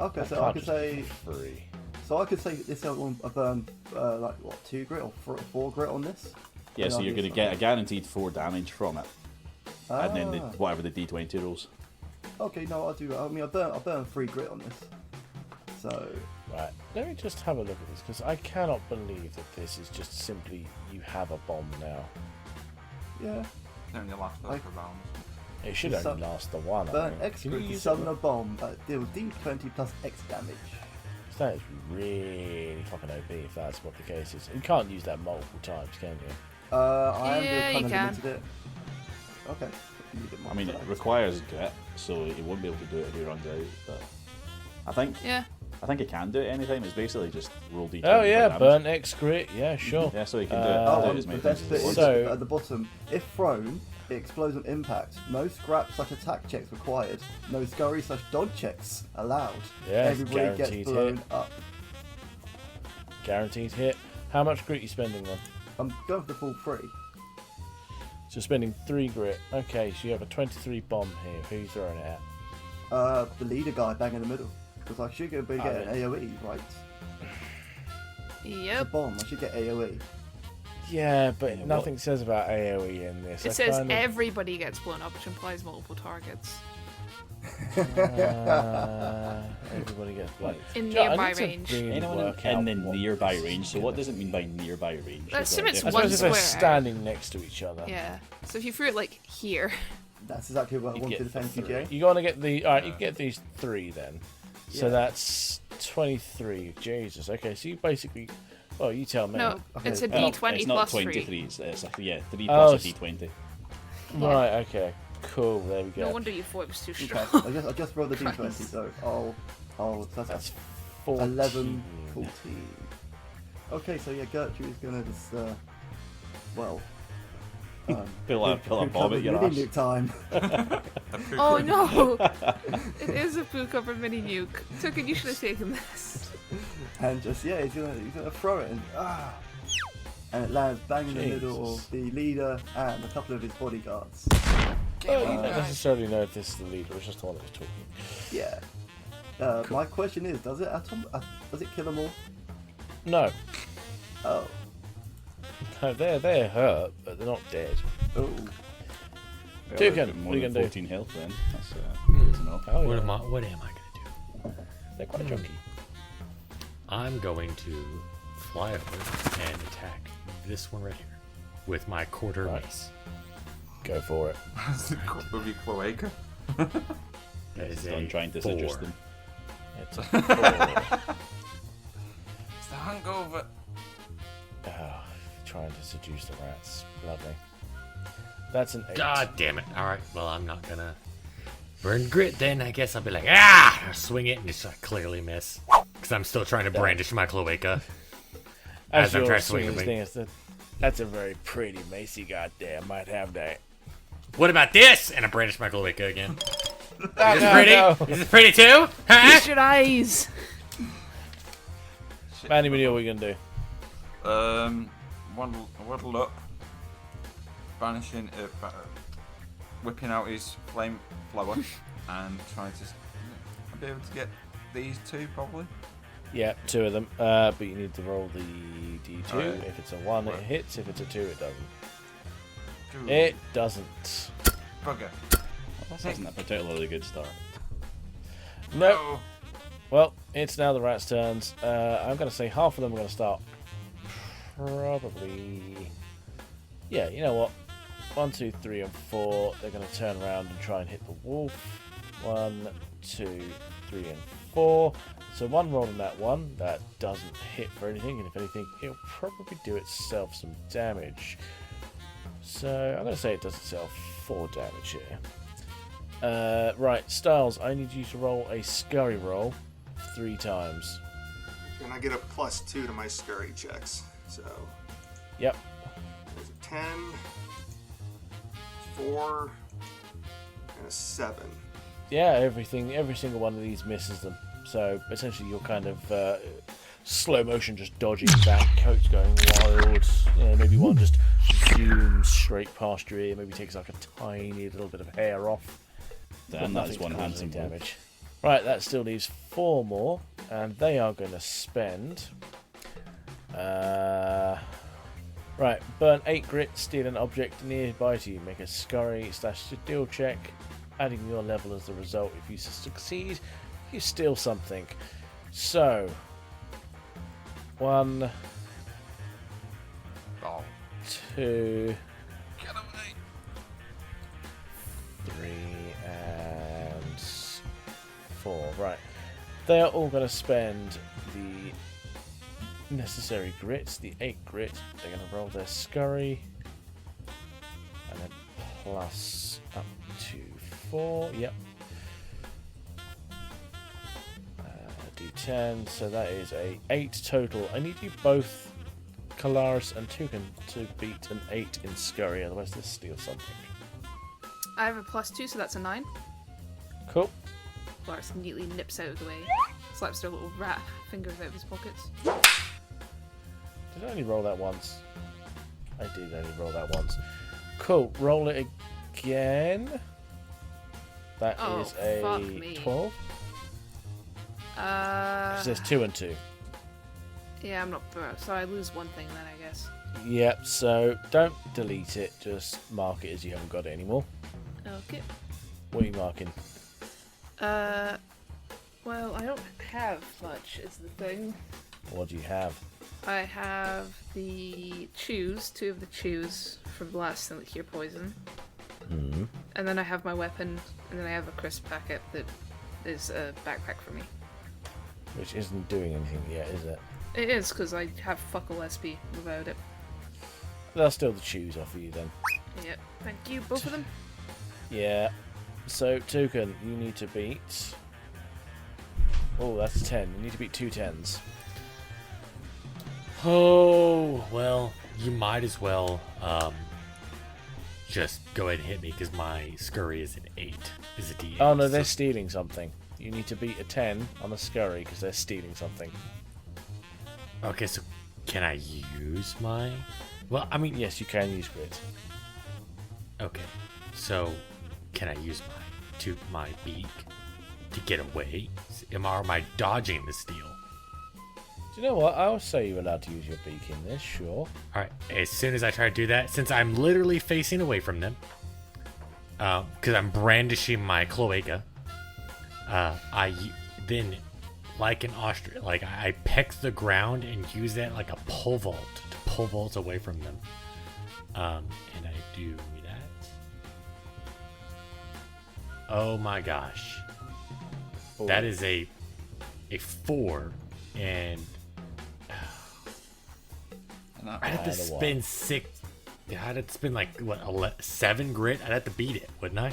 Okay, That so I can't could just say. be free. So I could say this one I burn like what 2 grit or 4 grit on this. Yeah, so And you're I'll going to use get a guaranteed 4 damage from it, and then Ah. whatever the D20 rolls. Okay, no, I'll do that. I mean, I burn 3 grit on this. So Right, let me just have a look at this, because I cannot believe that this is just simply you have a bomb now. yeah, It only lasts for I- rounds. It should It's only last the one. I burn think. X Can you grit to use it summon with- a bomb that deals D20 plus X damage. That is really fucking OP if that's what the case is. You can't use that multiple times, can you? I am Yeah, kind you of can. limited it. Okay. You need it I mean, it multiple times. requires grit, so he won't be able to do it if he runs out. But I think Yeah. it can do it anytime. It's basically just roll D20. Oh for yeah, damage. burn X grit. Yeah, sure. Yeah, so he can do Oh, it And as the many best times bit as he is wants. So- at the bottom. If thrown, it explodes on impact. No scrap/attack checks required. No scurry/dodge checks allowed. Yeah, it's Everybody gets guaranteed blown hit. up. Guaranteed hit. How much grit are you spending then? I'm going for the full 3. So spending 3 grit. Okay, so you have a 23 bomb here. Who are you throwing it at? The leader guy bang in the middle. Because I should be getting an really? AoE, right? It's a Yep. bomb, I should get AoE. Yeah, but Yeah, what- nothing says about AoE in this. It I says kind of- everybody gets blown up, which implies multiple targets everybody gets blown. in Do you know, I nearby need to range. really Anyone work in out the what nearby this is range. So gonna what does it mean by nearby range? I assume it's I one suppose if they're square. standing next to each other. Yeah. So if you threw it like here, That's exactly what I You wanted get to thank you, three. Jay. You want to get the. Alright, you get these 3 then. So Yeah. that's 23. Jesus. Okay, so you basically. Well, you tell me. no, Okay. it's a Well, D20 it's not plus 23. 3. It's 3 Oh, plus a it's- D20. Right, okay. Cool, there we go. No wonder you thought it was too Okay, strong. I just rolled the D20, Christ. so so That's that's 14. 11, 14. Okay, so yeah, Gertrude is gonna just, well, Pull a bomb cover at your mini ass. nuke time. Oh no! It is a poo covered mini nuke. Token, you should have taken this. And just, yeah, he's gonna throw it and it lands bang in the middle Jesus. of the leader and a couple of his bodyguards. Well, you don't necessarily know if this is the leader, it's just the one that's talking. Yeah. My question is, does it kill them all? No. Oh. No, they're hurt, but they're not dead. Oh. Well, Toucan, they've got what more are you than gonna do? 14 health then. That's good to know. Oh, What yeah. am I gonna do? They're quite junky. I'm going to fly over and attack this one right here with my quarter Right. mace. Go for it. Will be cloaca. That is Done a trying to 4. seduce them. It's a 4. It's the hangover. Oh, trying to seduce the rats. Lovely. That's an 8. God damn it. Alright, well, I'm not gonna burn grit then. I guess I'll be like, ah! Swing it and just clearly miss. Because I'm still trying to brandish my cloaca. As I'm you're trying to swing swinging at this thing, that's a very pretty macy, goddamn. Might have that. What about this? And I brandish my cloaca again. Oh, Is this pretty? Is this pretty too? Huh? Use your eyes. Manny Manure, what are you going to do? Waddle up, banishing, whipping out his flame flower, and trying to. I'll be able to get these 2 probably. Yeah, 2 of them. But you need to roll the D2. Oh, yeah. If it's a 1, it Right. hits. If it's a 2, it doesn't. Ooh, It doesn't. bugger. This isn't a particularly good start. Nope. Oh, Well, it's now the rats' turns. I'm going to say half of them are going to start. Probably. Yeah, you know what? 1, 2, 3, and 4. They're going to turn around and try and hit the wolf. 1, 2, 3, and 4. So 1 roll on that one. That doesn't hit for anything, and if anything, it'll probably do itself some damage. So I'm going to say it does itself 4 damage here. Right, Styles, I need you to roll a scurry roll 3 times. And I get a +2 to my scurry checks. So Yep. there's a 10, 4, and a 7. Yeah, every single one of these misses them. So essentially, you're kind of slow motion, just dodging back. Coat's going wild. Maybe one just zooms straight past your ear. Maybe takes like a tiny little bit of hair off. Damn, that is one cause any handsome damage. Right, that still leaves 4 more, and they are going to spend. Right, burn 8 grit, steal an object nearby to you, make a scurry/steal check, adding your level as the result. If you succeed, you steal something. So, 1, Oh. 2, Get away! 3, and 4. Right, they are all going to spend the necessary grits, the 8 grit. They're going to roll their scurry, and then plus up to 4. Yep. D10. So that is a 8 total. I need you both, Kalaris and Toucan, to beat an 8 in scurry. Otherwise, they'll steal something. I have a +2, so that's a 9. Cool. Lars neatly nips out of the way, slaps their little rat fingers out of his pockets. Did I only roll that once? I did only roll that once. Cool. Roll it again. That Oh, is a fuck me. 12. It says 2 and 2. Yeah, I'm not. So I lose one thing then, I guess. Yep, so don't delete it. Just mark it as you haven't got it anymore. Okay. What are you marking? Well, I don't have much, is the thing. What do you have? I have the chews, 2 of the chews from Blast and the Cure Poison. Hmm. And then I have my weapon, and then I have a crisp packet that is a backpack for me. Which isn't doing anything yet, is it? It is, because I have fuck all SP without it. They'll steal the shoes off of you then. Yep. Thank you, both of them. Yeah. So, Toucan, you need to beat... Oh, that's 10. You need to beat 2 10s. Oh, well, you might as well just go ahead and hit me because my scurry is an 8. Is a D8. Oh no, they're stealing something. You need to beat a 10 on the scurry because they're stealing something. Okay, so can I use my... Well, I mean... Yes, you can use grit. Okay, so can I use my beak to get away? Am I dodging the steal? Do you know what? I'll say you're allowed to use your beak in this, sure. Alright, as soon as I try to do that, since I'm literally facing away from them, because I'm brandishing my cloaca, I then, like an ostrich, like I peck the ground and use that like a pole vault to pole vault away from them. And I do that. Oh my gosh. Oh. That is a 4, and I'd have to spend 6. Yeah, I'd have to spend like what 7 grit. I'd have to beat it, wouldn't I?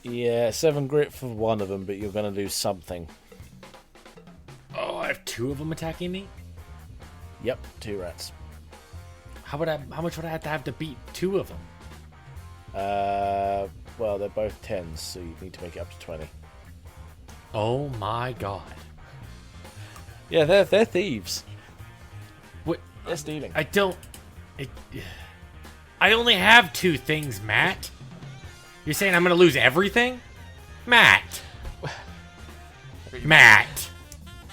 Yeah, 7 grit for one of them, but you're going to lose something. Oh, I have 2 of them attacking me. Yep, 2 rats. How much would I have to beat 2 of them? Well, they're both 10s, so you need to make it up to 20. Oh my god. Yeah, they're thieves. What? They're stealing. I only have 2 things, Matt. You're saying I'm gonna lose everything? Matt. Matt.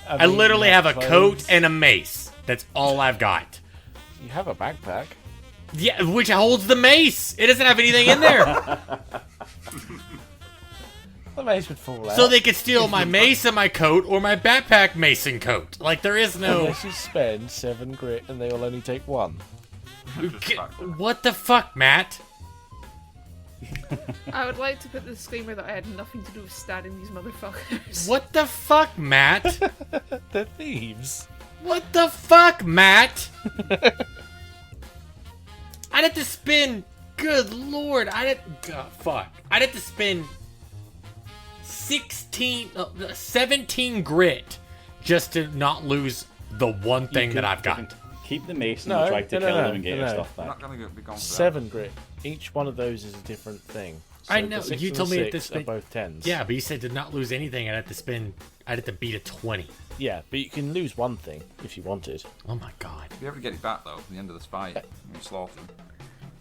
I mean, literally you have a clothes. coat and a mace. That's all I've got. You have a backpack. Yeah, which holds the mace. It doesn't have anything in there. The mace would fall out. So they could steal my mace and my coat or my backpack mason coat. Like, there is no... Unless you spend 7 grit and they will only take 1. What the fuck, Matt? I would like to put the disclaimer that I had nothing to do with stabbing these motherfuckers. What the fuck, Matt? They're thieves. What the fuck, Matt? I'd have to spend... Good lord, fuck. I'd have to spend 17 grit just to not lose the one thing that I've got. Keep the mace and try to kill them and get your stuff I'm back. not gonna be gone for 7 grit. Each one of those is a different thing. So I know, the 6 you and told the me at 6 this are both 10s. Yeah, but you said to not lose anything, I'd have to beat a 20. Yeah, but you can lose one thing if you wanted. Oh my god. If you ever get it back though, at the end of this fight, you slaughter them.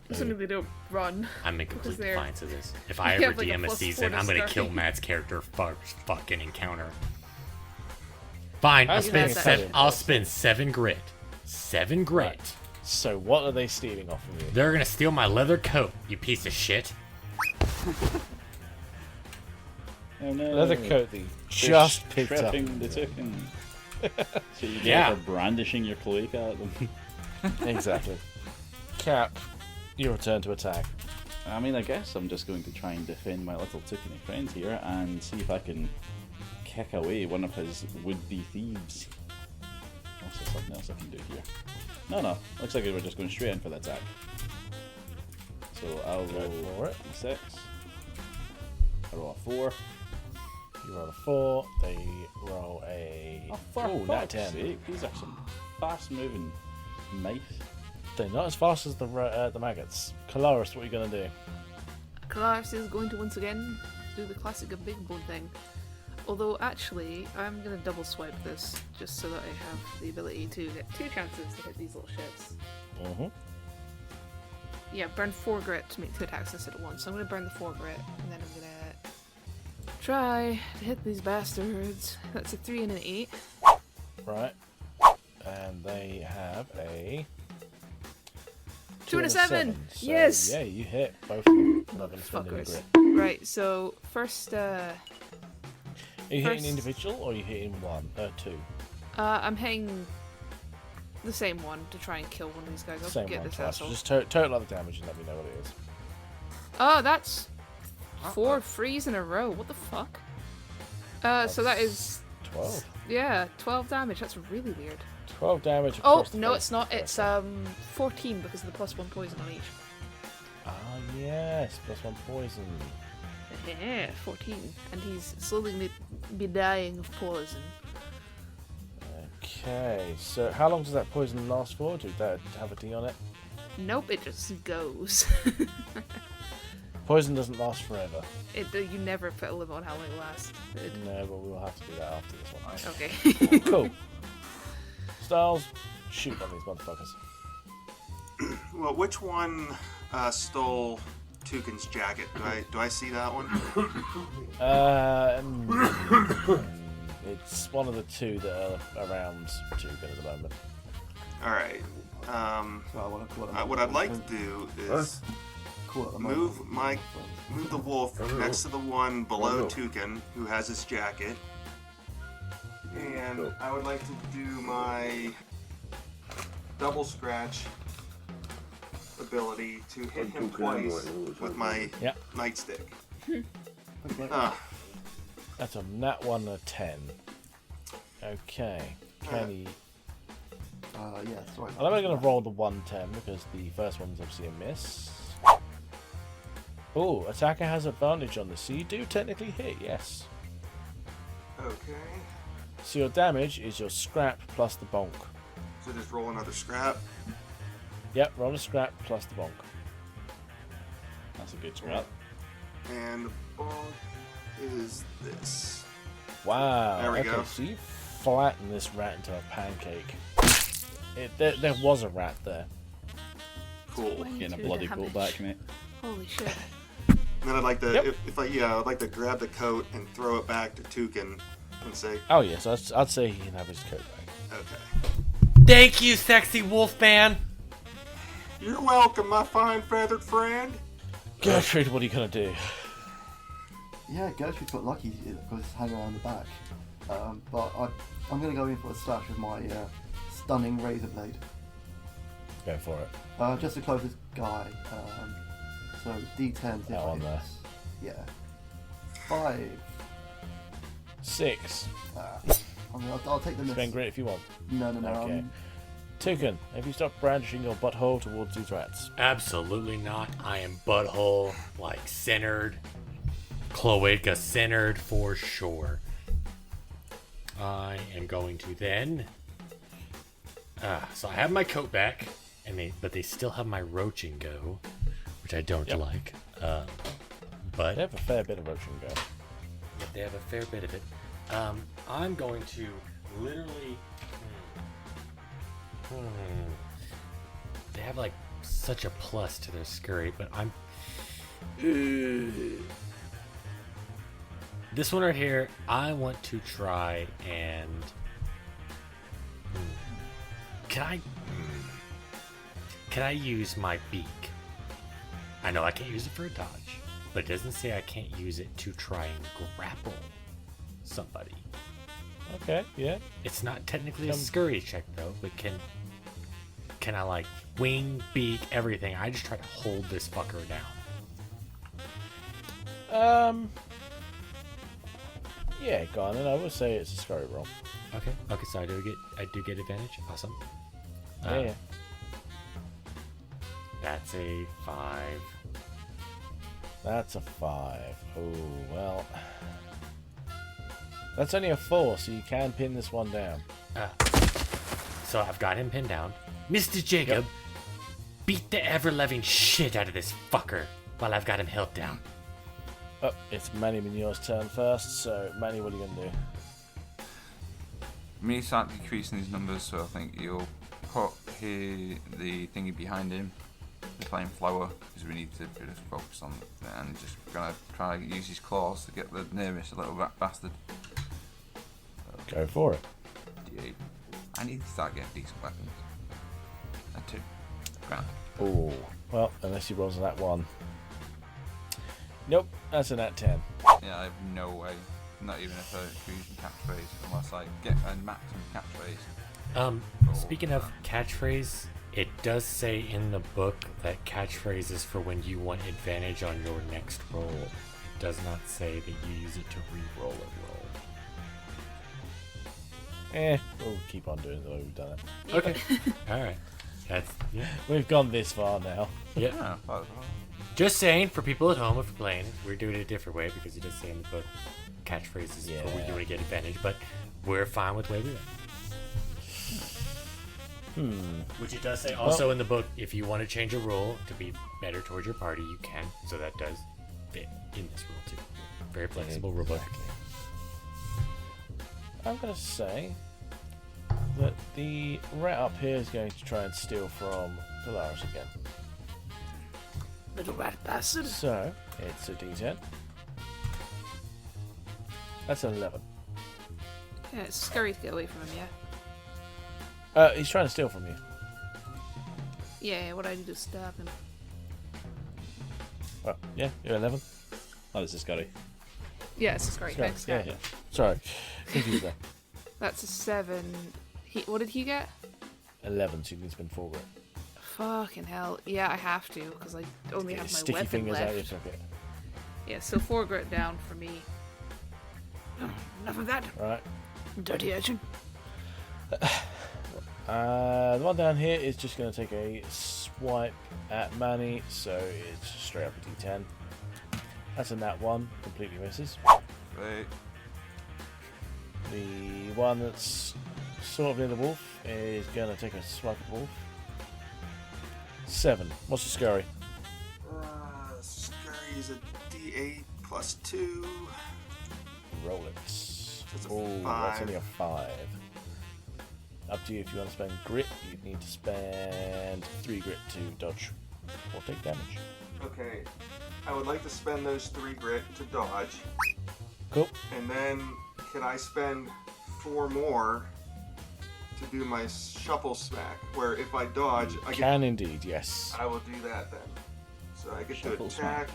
Assuming they don't run. I'm in complete they're- defiance of this. If I You ever have, like, a DM a +4 season, to I'm gonna start. kill Matt's character first fucking encounter. Fine, I I'll was spend gonna say- I'll spend 7 grit. 7 grit. Right. So what are they stealing off of you? They're gonna steal my leather coat, you piece of shit. Oh no. Leather coat that you They're just picked up. stripping the token. So you Yeah. are brandishing your cloaca at them. Exactly. Cap, your turn to attack. I mean, I guess I'm just going to try and defend my little toucan friend here and see if I can kick away one of his would-be thieves. Unless there's something else I can do here. No. Looks like we're just going straight in for the attack. So I'll Go roll for it. a 6. I roll a 4. You roll a 4, they roll a... Oh, nat fuck's 10. sake. These are some fast-moving mice. They're not as fast as the maggots. Colaris, what are you going to do? Colaris is going to once again do the classic of big bone thing. Although, actually, I'm going to double swipe this just so that I have the ability to get 2 chances to hit these little shits. Mm-hmm. Yeah, burn 4 grit to make 2 attacks instead of 1. So I'm going to burn the 4 grit, and then I'm going to try to hit these bastards. That's a 3 and an 8. Right. And they have a... 2 and a 7! So, Yes! Yeah, you hit both of them. I'm not going to spend any Fuckers. grit. Right, so first, Are you hitting First- individual or are you hitting 2? I'm hitting the same one to try and kill one of these guys. I'll Same get one. this Twice. asshole. Just total other damage and let me know what it is. Oh, that's 4 frees in a row. What the fuck? So that is 12. yeah, 12 damage. That's really weird. 12 damage Oh across the no, face. it's not. It's 14 because of the +1 poison on each. Ah, yes. +1 poison. 14, and he's slowly be dying of poison. Okay, so how long does that poison last for? Did that have a D on it? Nope, it just goes. Poison doesn't last forever. You never put a limit on how long it lasts. No, but we will have to do that after this one. Okay. Cool. Styles, shoot on these motherfuckers. Well, which one stole Toucan's jacket? Do I see that one? It's one of the 2 that are around Toucan at the moment. All right. So I want to call it What I'd like to do is move the wolf next to the one below Toucan who has his jacket, and I would like to do my double scratch ability to hit him twice with my Yep. nightstick. Okay. That's a nat 1 and a 10. Okay. Kenny. Yeah, sorry. I'm only going to roll the 110 because the first one's obviously a miss. Oh, attacker has advantage on this, so you do technically hit, yes. Okay. So your damage is your scrap plus the bonk. So just roll another scrap. Yep, roll a scrap plus the bonk. That's a good scrap. And the ball is this. Wow. There we okay, go. so you flatten this rat into a pancake. There was a rat there. Cool. Getting a bloody coat back, mate. Holy shit. And then I'd like to, Yep. I'd like to grab the coat and throw it back to Toucan and say, Oh yes, I'd say he can have his coat back. okay. Thank you, sexy wolf man. You're welcome, my fine feathered friend. Gertrude, what are you gonna do? Yeah, Gertrude's got lucky because it's hanging around the back. But I'm going to go in for a slash with my stunning razor blade. Go for it. Just the closest guy. So D10. That one there. Yeah. 5. 6. I mean, I'll take the miss. Spend grit if you want. No. Okay. Toucan, have you stopped brandishing your butthole towards these rats? Absolutely not. I am butthole, like, centered. Cloaca centered for sure. I am going to then... so I have my coat back, but they still have my roach and go, which I don't like. But They have a fair bit of Urchin go. they have a fair bit of it. I'm going to literally. They have like such a plus to their scurry, but I'm. This one right here, I want to try and. Can I use my beak? I know I can't use it for a dodge, but it doesn't say I can't use it to try and grapple somebody. Okay, yeah. It's not technically a scurry check though, but can I like wing, beak, everything? I just try to hold this fucker down. Yeah, go on, and I would say it's a scurry roll. Okay, so I do get advantage. Awesome. Yeah. That's a 5. That's a 5. Oh, well. That's only a 4, so you can pin this one down. So I've got him pinned down. Mr. Jacob, beat the ever-loving shit out of this fucker while I've got him held down. Oh, it's Manny Munoz' turn first, so Manny, what are you going to do? Me start decreasing his numbers, so I think you'll put the thingy behind him, the flame flower, because we need to just focus on it, and just gonna try to use his claws to get the nearest little rat bastard. Go for it. D8. I need to start getting decent weapons. And 2. Grand. Oh, well, unless he rolls that 1. Nope, that's a nat 10. Yeah, I have no way. Not even if I use catchphrase, unless I get a maximum catchphrase. Speaking of catchphrase, it does say in the book that catchphrase is for when you want advantage on your next roll. It does not say that you use it to re-roll a roll. We'll keep on doing it the way we've done it. Okay. Alright. Yeah. We've gone this far now. Yeah. Yeah, Just saying, for people at home, if we're playing, we're doing it a different way because it does say in the book catchphrases for when you want to get advantage, but we're fine with the way we do it. Which it does say also in the book, if you want to change a rule to be better towards your party, you can. So that does fit in this rule too. Very flexible rule book. I'm going to say that the rat up here is going to try and steal from Polaris again. Little rat bastard. So, it's a D10. That's an 11. Yeah, it's scary to get away from him, yeah? He's trying to steal from you. Yeah, what I do to stab him. Well, yeah, you're 11. Oh, this is scary. Yeah, it's a scary. Sorry, Thanks, yeah, guy. yeah. Sorry. Confused there. That's a 7. What did he get? 11, so you can spend 4 grit. Fucking hell. Yeah, I have to, because I only have my Sticky weapon fingers out your left. socket. Yeah, so 4 grit down for me. Enough of that. Right. Dirty urchin. The one down here is just going to take a swipe at Manny, so it's straight up a D10. That's a nat 1, completely misses. Wait. The one that's sort of near the wolf is going to take a swipe at wolf. 7. What's the scurry? Scurry is a D8 plus 2. Roll it. That's a Oh, 5. that's only a 5. Up to you if you want to spend grit. You'd need to spend 3 grit to dodge or take damage. Okay. I would like to spend those 3 grit to dodge. Cool. And then can I spend 4 more to do my shuffle smack? Where if I dodge, I Can indeed, yes. I will do that then. So I get Shuffle to attack.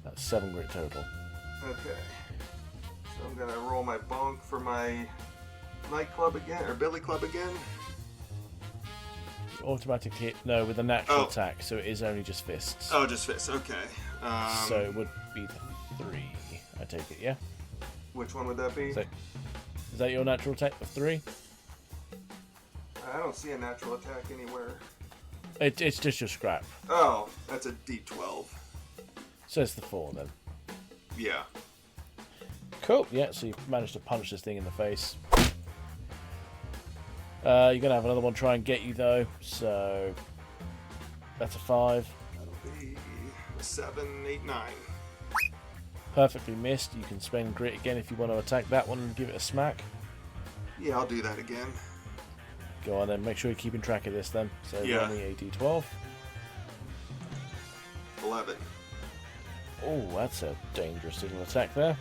That's 7 grit total. Okay. So I'm gonna roll my bonk for my nightclub again, or billy club again. Automatic hit, no, with a natural Oh. attack, so it is only just fists. Oh, just fists. Okay. So it would be the 3, I take it, yeah? Which one would that be? So, is that your natural attack of 3? I don't see a natural attack anywhere. It's just your scrap. Oh, that's a D12. So it's the 4 then. Yeah. Cool, yeah, so you managed to punch this thing in the face. You're going to have another one try and get you though, so that's a 5. That'll be 7, 8, 9. perfectly missed. You can spend grit again if you want to attack that one and give it a smack. Yeah, I'll do that again. Go on then, make sure you're keeping track of this then. So Yeah. roll me a d12. 11. Oh, that's a dangerous little attack there.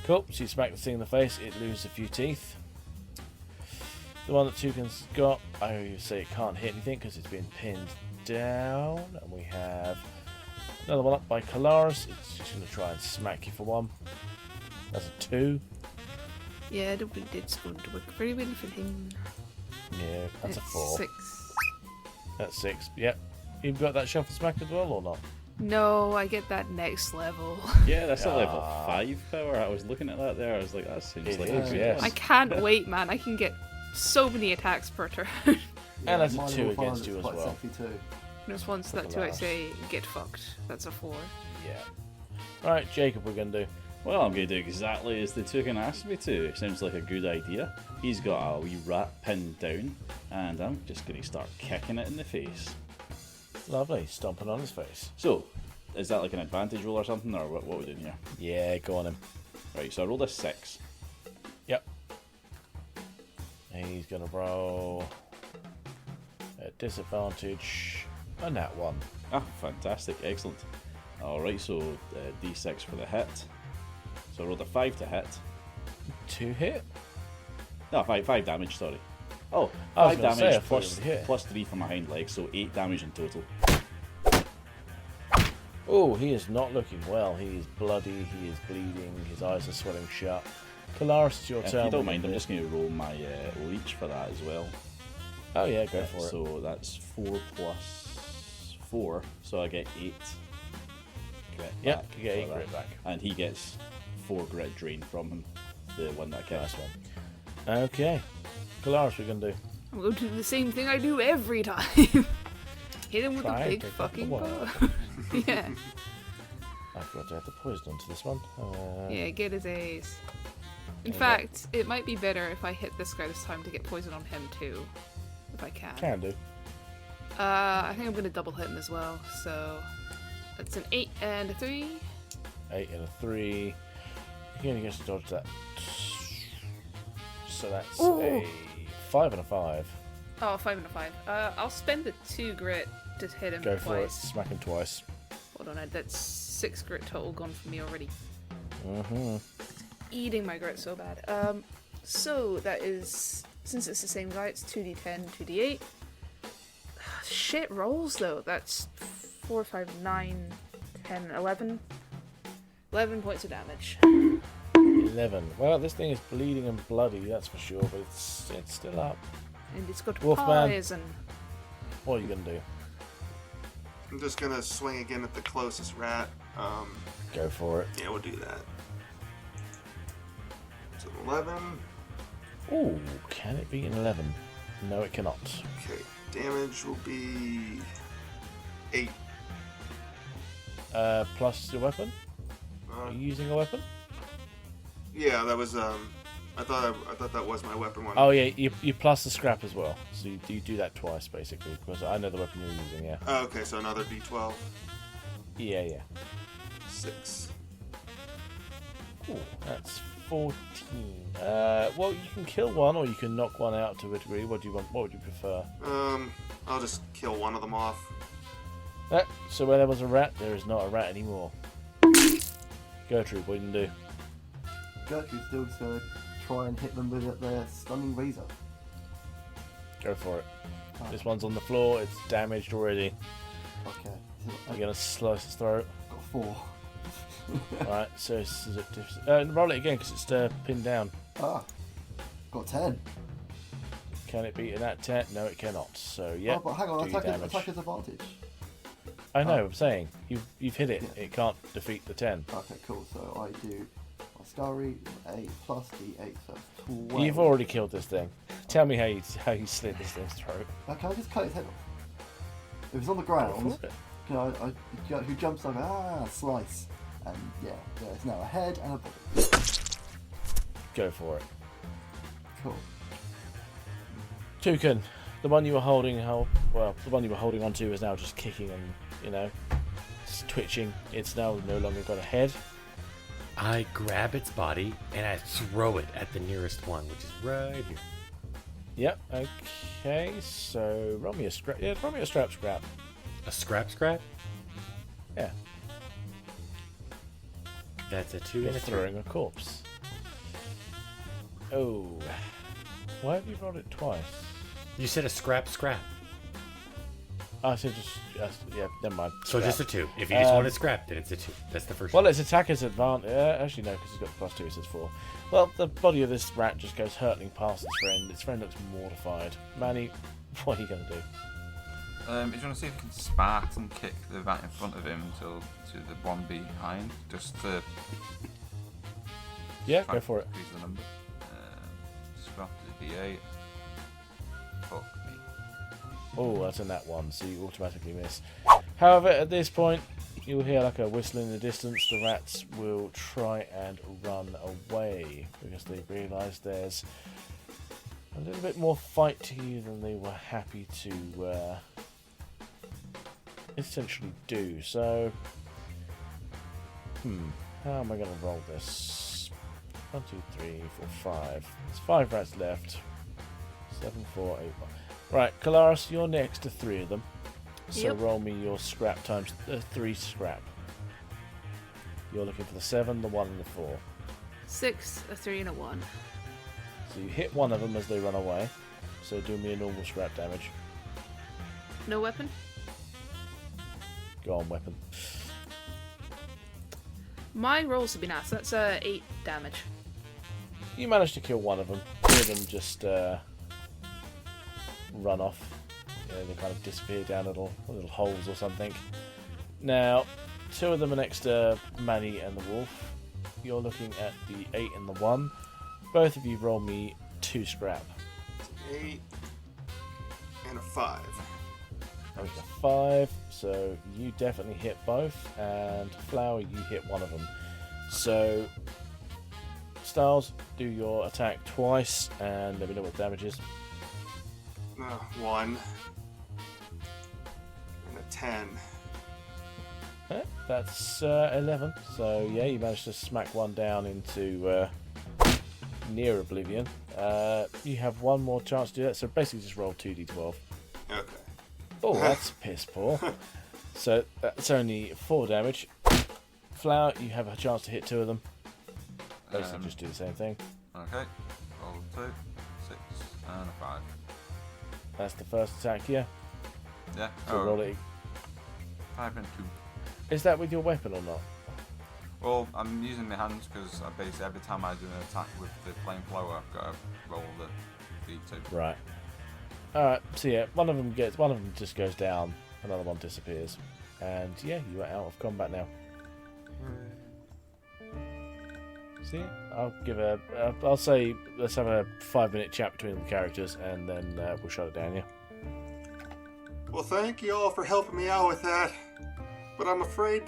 Cool, so you smack the thing in the face, it loses a few teeth. The one that Toucan's got, I say it can't hit anything because it's been pinned down. And we have another one up by Kalaris. It's just going to try and smack you for one. That's a 2. Yeah, I don't think it's going to work very well for him. Yeah, that's a It's 4. 6. That's 6. Yep. You've got that shuffle smack as well or not? No, I get that next level. Yeah, that's a level Ah. 5 power. I was looking at that there. I was like, that seems It like is, a good yes. one. I can't wait, man. I can get so many attacks per turn. And that's a my 2 level against 5 you is as quite well. sexy too. There's once that too I say get fucked. That's a 4. Yeah. Right, Jacob, we're going to do. Well, I'm going to do exactly as the Toucan asked me to. It sounds like a good idea. He's got a wee rat pinned down, and I'm just going to start kicking it in the face. Lovely, stomping on his face. So, is that like an advantage roll or something, or what are we doing here? Yeah, go on him. Right, so I rolled a 6. Yep. And he's going to roll at disadvantage a nat 1. Ah, fantastic, excellent. Alright, so d6 for the hit. So I rolled a 5 to hit. 2 hit? No, 5 damage, sorry. Oh, I was 5 gonna say, I damage thought it would hit. plus 3 for my hind leg, so 8 damage in total. Oh, he is not looking well. He is bloody, he is bleeding, his eyes are swelling shut. Kalaris, it's your If turn. you don't What mind, do I'm you just going to roll my leech for that as well. do? Oh yeah, go for it. So that's 4 plus 4, so I get 8 grit Yep, back you get for 8 that. grit back. And he gets 4 grit drain from him, the one that Nice kills. one. Okay. Kalaris, we're going to do. I'm going to do the same thing I do every time. Hit him with Try a and big pick up fucking the bow. wall. Yeah. I forgot to add the poison onto this one. Yeah, get his A's. In Okay. fact, it might be better if I hit this guy this time to get poison on him too. If I can. Can do. I think I'm going to double hit him as well. So that's an 8 and a 3. 8 and a 3. He only gets to dodge that. So that's Ooh. a 5 and a 5. Oh, 5 and a 5. I'll spend the 2 grit to hit him Go for it. twice. Smack him twice. Hold on, that's 6 grit total gone from me already. Mm-hmm. Eating my grit so bad. So that is, since it's the same guy, it's 2d10, 2d8. Shit rolls though. That's 4, 5, 9, 10, 11. 11 points of damage. 11. Well, this thing is bleeding and bloody, that's for sure, but it's still up. And it's got Wolfman. poison. What are you going to do? I'm just gonna swing again at the closest rat. Go for it. Yeah, we'll do that. So 11. Ooh, can it be an 11? No, it cannot. Okay, damage will be 8. Plus your weapon? Are you using a weapon? Yeah, that was I thought that was my weapon one. Oh yeah, you plus the scrap as well. So you do that twice basically, because I know the weapon you're using. Yeah. Oh, okay, so another D12. Yeah. 6. Ooh, that's 14. Well, you can kill one, or you can knock one out to a degree. What do you want? What would you prefer? I'll just kill one of them off. So where there was a rat, there is not a rat anymore. Gertrude, what do you do? Gertrude's still going to try and hit them with their stunning razor. Go for it. Oh, This one's on the floor. It's damaged already. okay. So You're gonna slice its throat. got 4. Right. So roll it again because it's pinned down. Got 10. Can it beat an at 10? No, it cannot. So yeah. Oh, but hang on, do your damage. attacker's advantage. I know. Oh. I'm saying you've hit it. Yeah. It can't defeat the 10. Okay, cool. So I do my Scary 8 plus D8, so that's 12. You've already killed this thing. Tell me how you slit this thing's throat. Can I just cut his head off? If it's on the ground, Go for it. who jumps over, slice. And yeah, there's now a head and a body. Go for it. Cool. Toucan, the one you were holding, the one you were holding onto is now just kicking and it's twitching. It's now no longer got a head. I grab its body and I throw it at the nearest one, which is right here. Yep. Okay. So roll me a scrap. Yeah, roll me a scrap. A scrap? Yeah. That's a 2 You're and a 3. throwing a corpse. Oh. Why have you rolled it twice? You said a scrap. I said yeah, never mind. So Scrap. just a 2. If you just want it scrap, then it's a 2. That's the first one. Well, its attacker's advantage. Actually, no, because it's got +2, it says 4. Well, the body of this rat just goes hurtling past its friend. Its friend looks mortified. Manny, what are you going to do? If you want to see if you can Spartan kick the rat in front of him to the one behind, just to Yeah, go for it. increase the number. Scrap is D8. Fuck me. Oh, that's a nat 1, so you automatically miss. However, at this point, you'll hear like a whistle in the distance. The rats will try and run away because they realise there's a little bit more fight to you than they were happy to essentially do. So, how am I going to roll this? 1, 2, 3, 4, 5. There's 5 rats left. 7, 4, 8, 1. Right, Kalaris, you're next to 3 of them. So Yep. roll me your scrap times 3 scrap. You're looking for the 7, the 1, and the 4. 6, a 3, and a 1. So you hit one of them as they run away. So do me a normal scrap damage. No weapon? Go on, weapon. My rolls have been asked. That's 8 damage. You managed to kill one of them. 2 of them just run off. They kind of disappear down little holes or something. Now, 2 of them are next to Manny and the wolf. You're looking at the 8 and the 1. Both of you roll me 2 scrap. 8 and a 5. That was a 5, so you definitely hit both, and Flower, you hit one of them. So, Styles, do your attack twice, and let me know what damage is. 1 and a 10. That's 11, so yeah, you managed to smack one down into near oblivion. You have one more chance to do that, so basically just roll 2d12. Okay. Oh, that's piss poor. So that's only 4 damage. Flower, you have a chance to hit 2 of them. Basically just do the same thing. Okay. Roll 2, 6, and a 5. That's the first attack, yeah. Yeah. So roll it. 5 and 2. Is that with your weapon or not? Well, I'm using my hands because basically every time I do an attack with the flamethrower, I've got to roll the D2. Right. Alright, so yeah, one of them just goes down, another one disappears. And yeah, you are out of combat now. See, I'll say let's have a 5-minute chat between the characters and then we'll shut it down, yeah? Well, thank you all for helping me out with that. But I'm afraid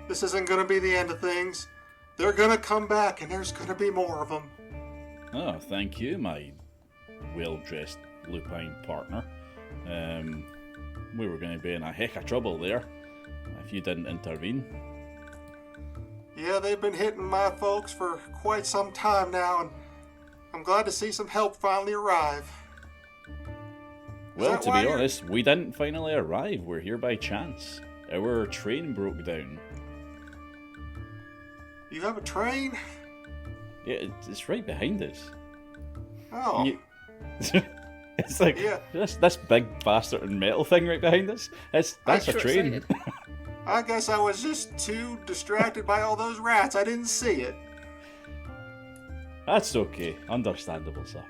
this isn't going to be the end of things. They're going to come back, and there's going to be more of them. Oh, thank you, my well-dressed lupine partner. We were going to be in a heck of trouble there if you didn't intervene. Yeah, they've been hitting my folks for quite some time now, and I'm glad to see some help finally arrive. Well, that to why be you're- honest, we didn't finally arrive. We're here by chance. Our train broke down. You have a train? Yeah, it's right behind us. Oh, You- It's like Yeah. this big bastard and metal thing right behind us. That's a train. Short-sighted. I guess I was just too distracted by all those rats. I didn't see it. That's okay. Understandable, sir.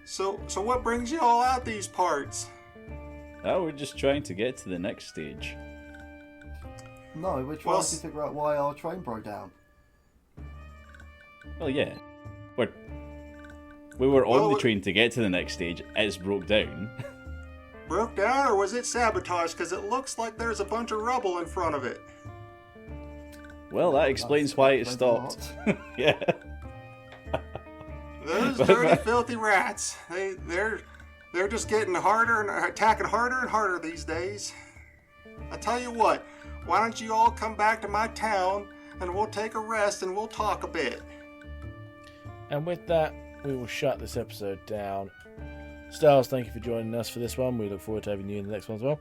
So what brings you all out these parts? Oh, we're just trying to get to the next stage. No, we're Well, trying to figure out why our train broke down. Well, yeah. We were Well, on the it- train to get to the next stage. It's broke down. Broke down, or was it sabotaged? Because it looks like there's a bunch of rubble in front of it. Well, that explains why it explains a stopped. Yeah. Those dirty, filthy rats. They're just getting harder and attacking harder and harder these days. I tell you what, why don't you all come back to my town and we'll take a rest and we'll talk a bit. And with that, we will shut this episode down. Styles, thank you for joining us for this one. We look forward to having you in the next one as well.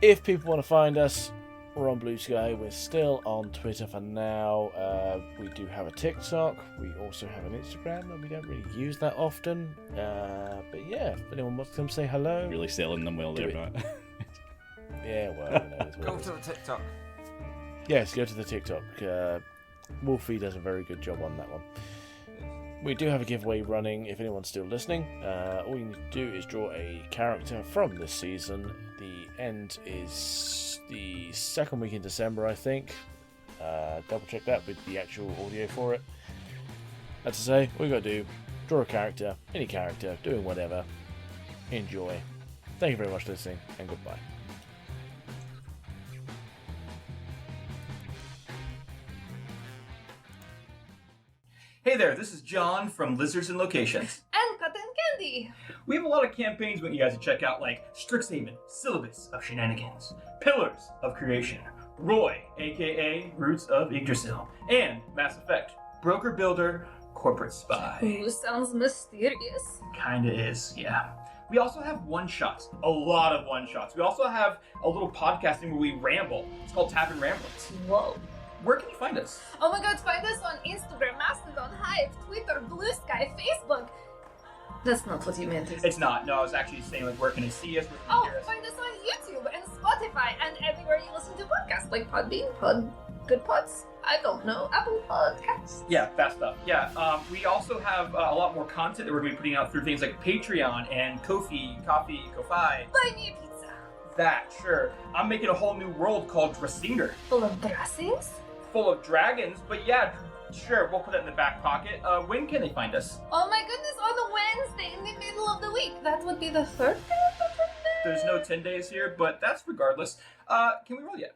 If people want to find us, we're on Blue Sky. We're still on Twitter for now. We do have a TikTok. We also have an Instagram that we don't really use that often. But yeah, if anyone wants to come say hello. Really selling them well Do there, it. Matt. Yeah, well, you know, it's what Go it is. to the TikTok. Yes, go to the TikTok. Wolfie does a very good job on that one. We do have a giveaway running if anyone's still listening. All you need to do is draw a character from this season. The end is the second week in December, I think. Double check that with the actual audio for it. As I say, all you got to do, draw a character, any character, doing whatever. Enjoy. Thank you very much for listening, and goodbye. Hey there, this is John from Lizards and Locations. And Cotton Candy. We have a lot of campaigns we want you guys to check out, like Strixhaven, Syllabus of Shenanigans, Pillars of Creation, Roy, aka Roots of Yggdrasil, and Mass Effect, Broker Builder, Corporate Spy. Ooh, sounds mysterious. Kinda is, yeah. We also have one-shots, a lot of one-shots. We also have a little podcasting where we ramble. It's called Tavern Ramblings. Whoa. Where can you find us? Oh my god, find us on Instagram, Mastodon, Hive, Twitter, Blue Sky, Facebook. That's not what you meant. It's not. No, I was actually saying, like, where can I see us? Where can Oh, you hear us? find us on YouTube and Spotify and everywhere you listen to podcasts, like Podbean, Good Pods, I don't know, Apple Podcasts. Yeah, that stuff. Yeah, we also have a lot more content that we're going to be putting out through things like Patreon and Ko-fi. Buy me a pizza. That, sure. I'm making a whole new world called Drasinger, Full of dressings? full of dragons, but yeah, sure, we'll put it in the back pocket. When can they find us? Oh my goodness, on a Wednesday in the middle of the week. That would be the third day of the There's no 10 days here, but that's regardless. Can we roll yet?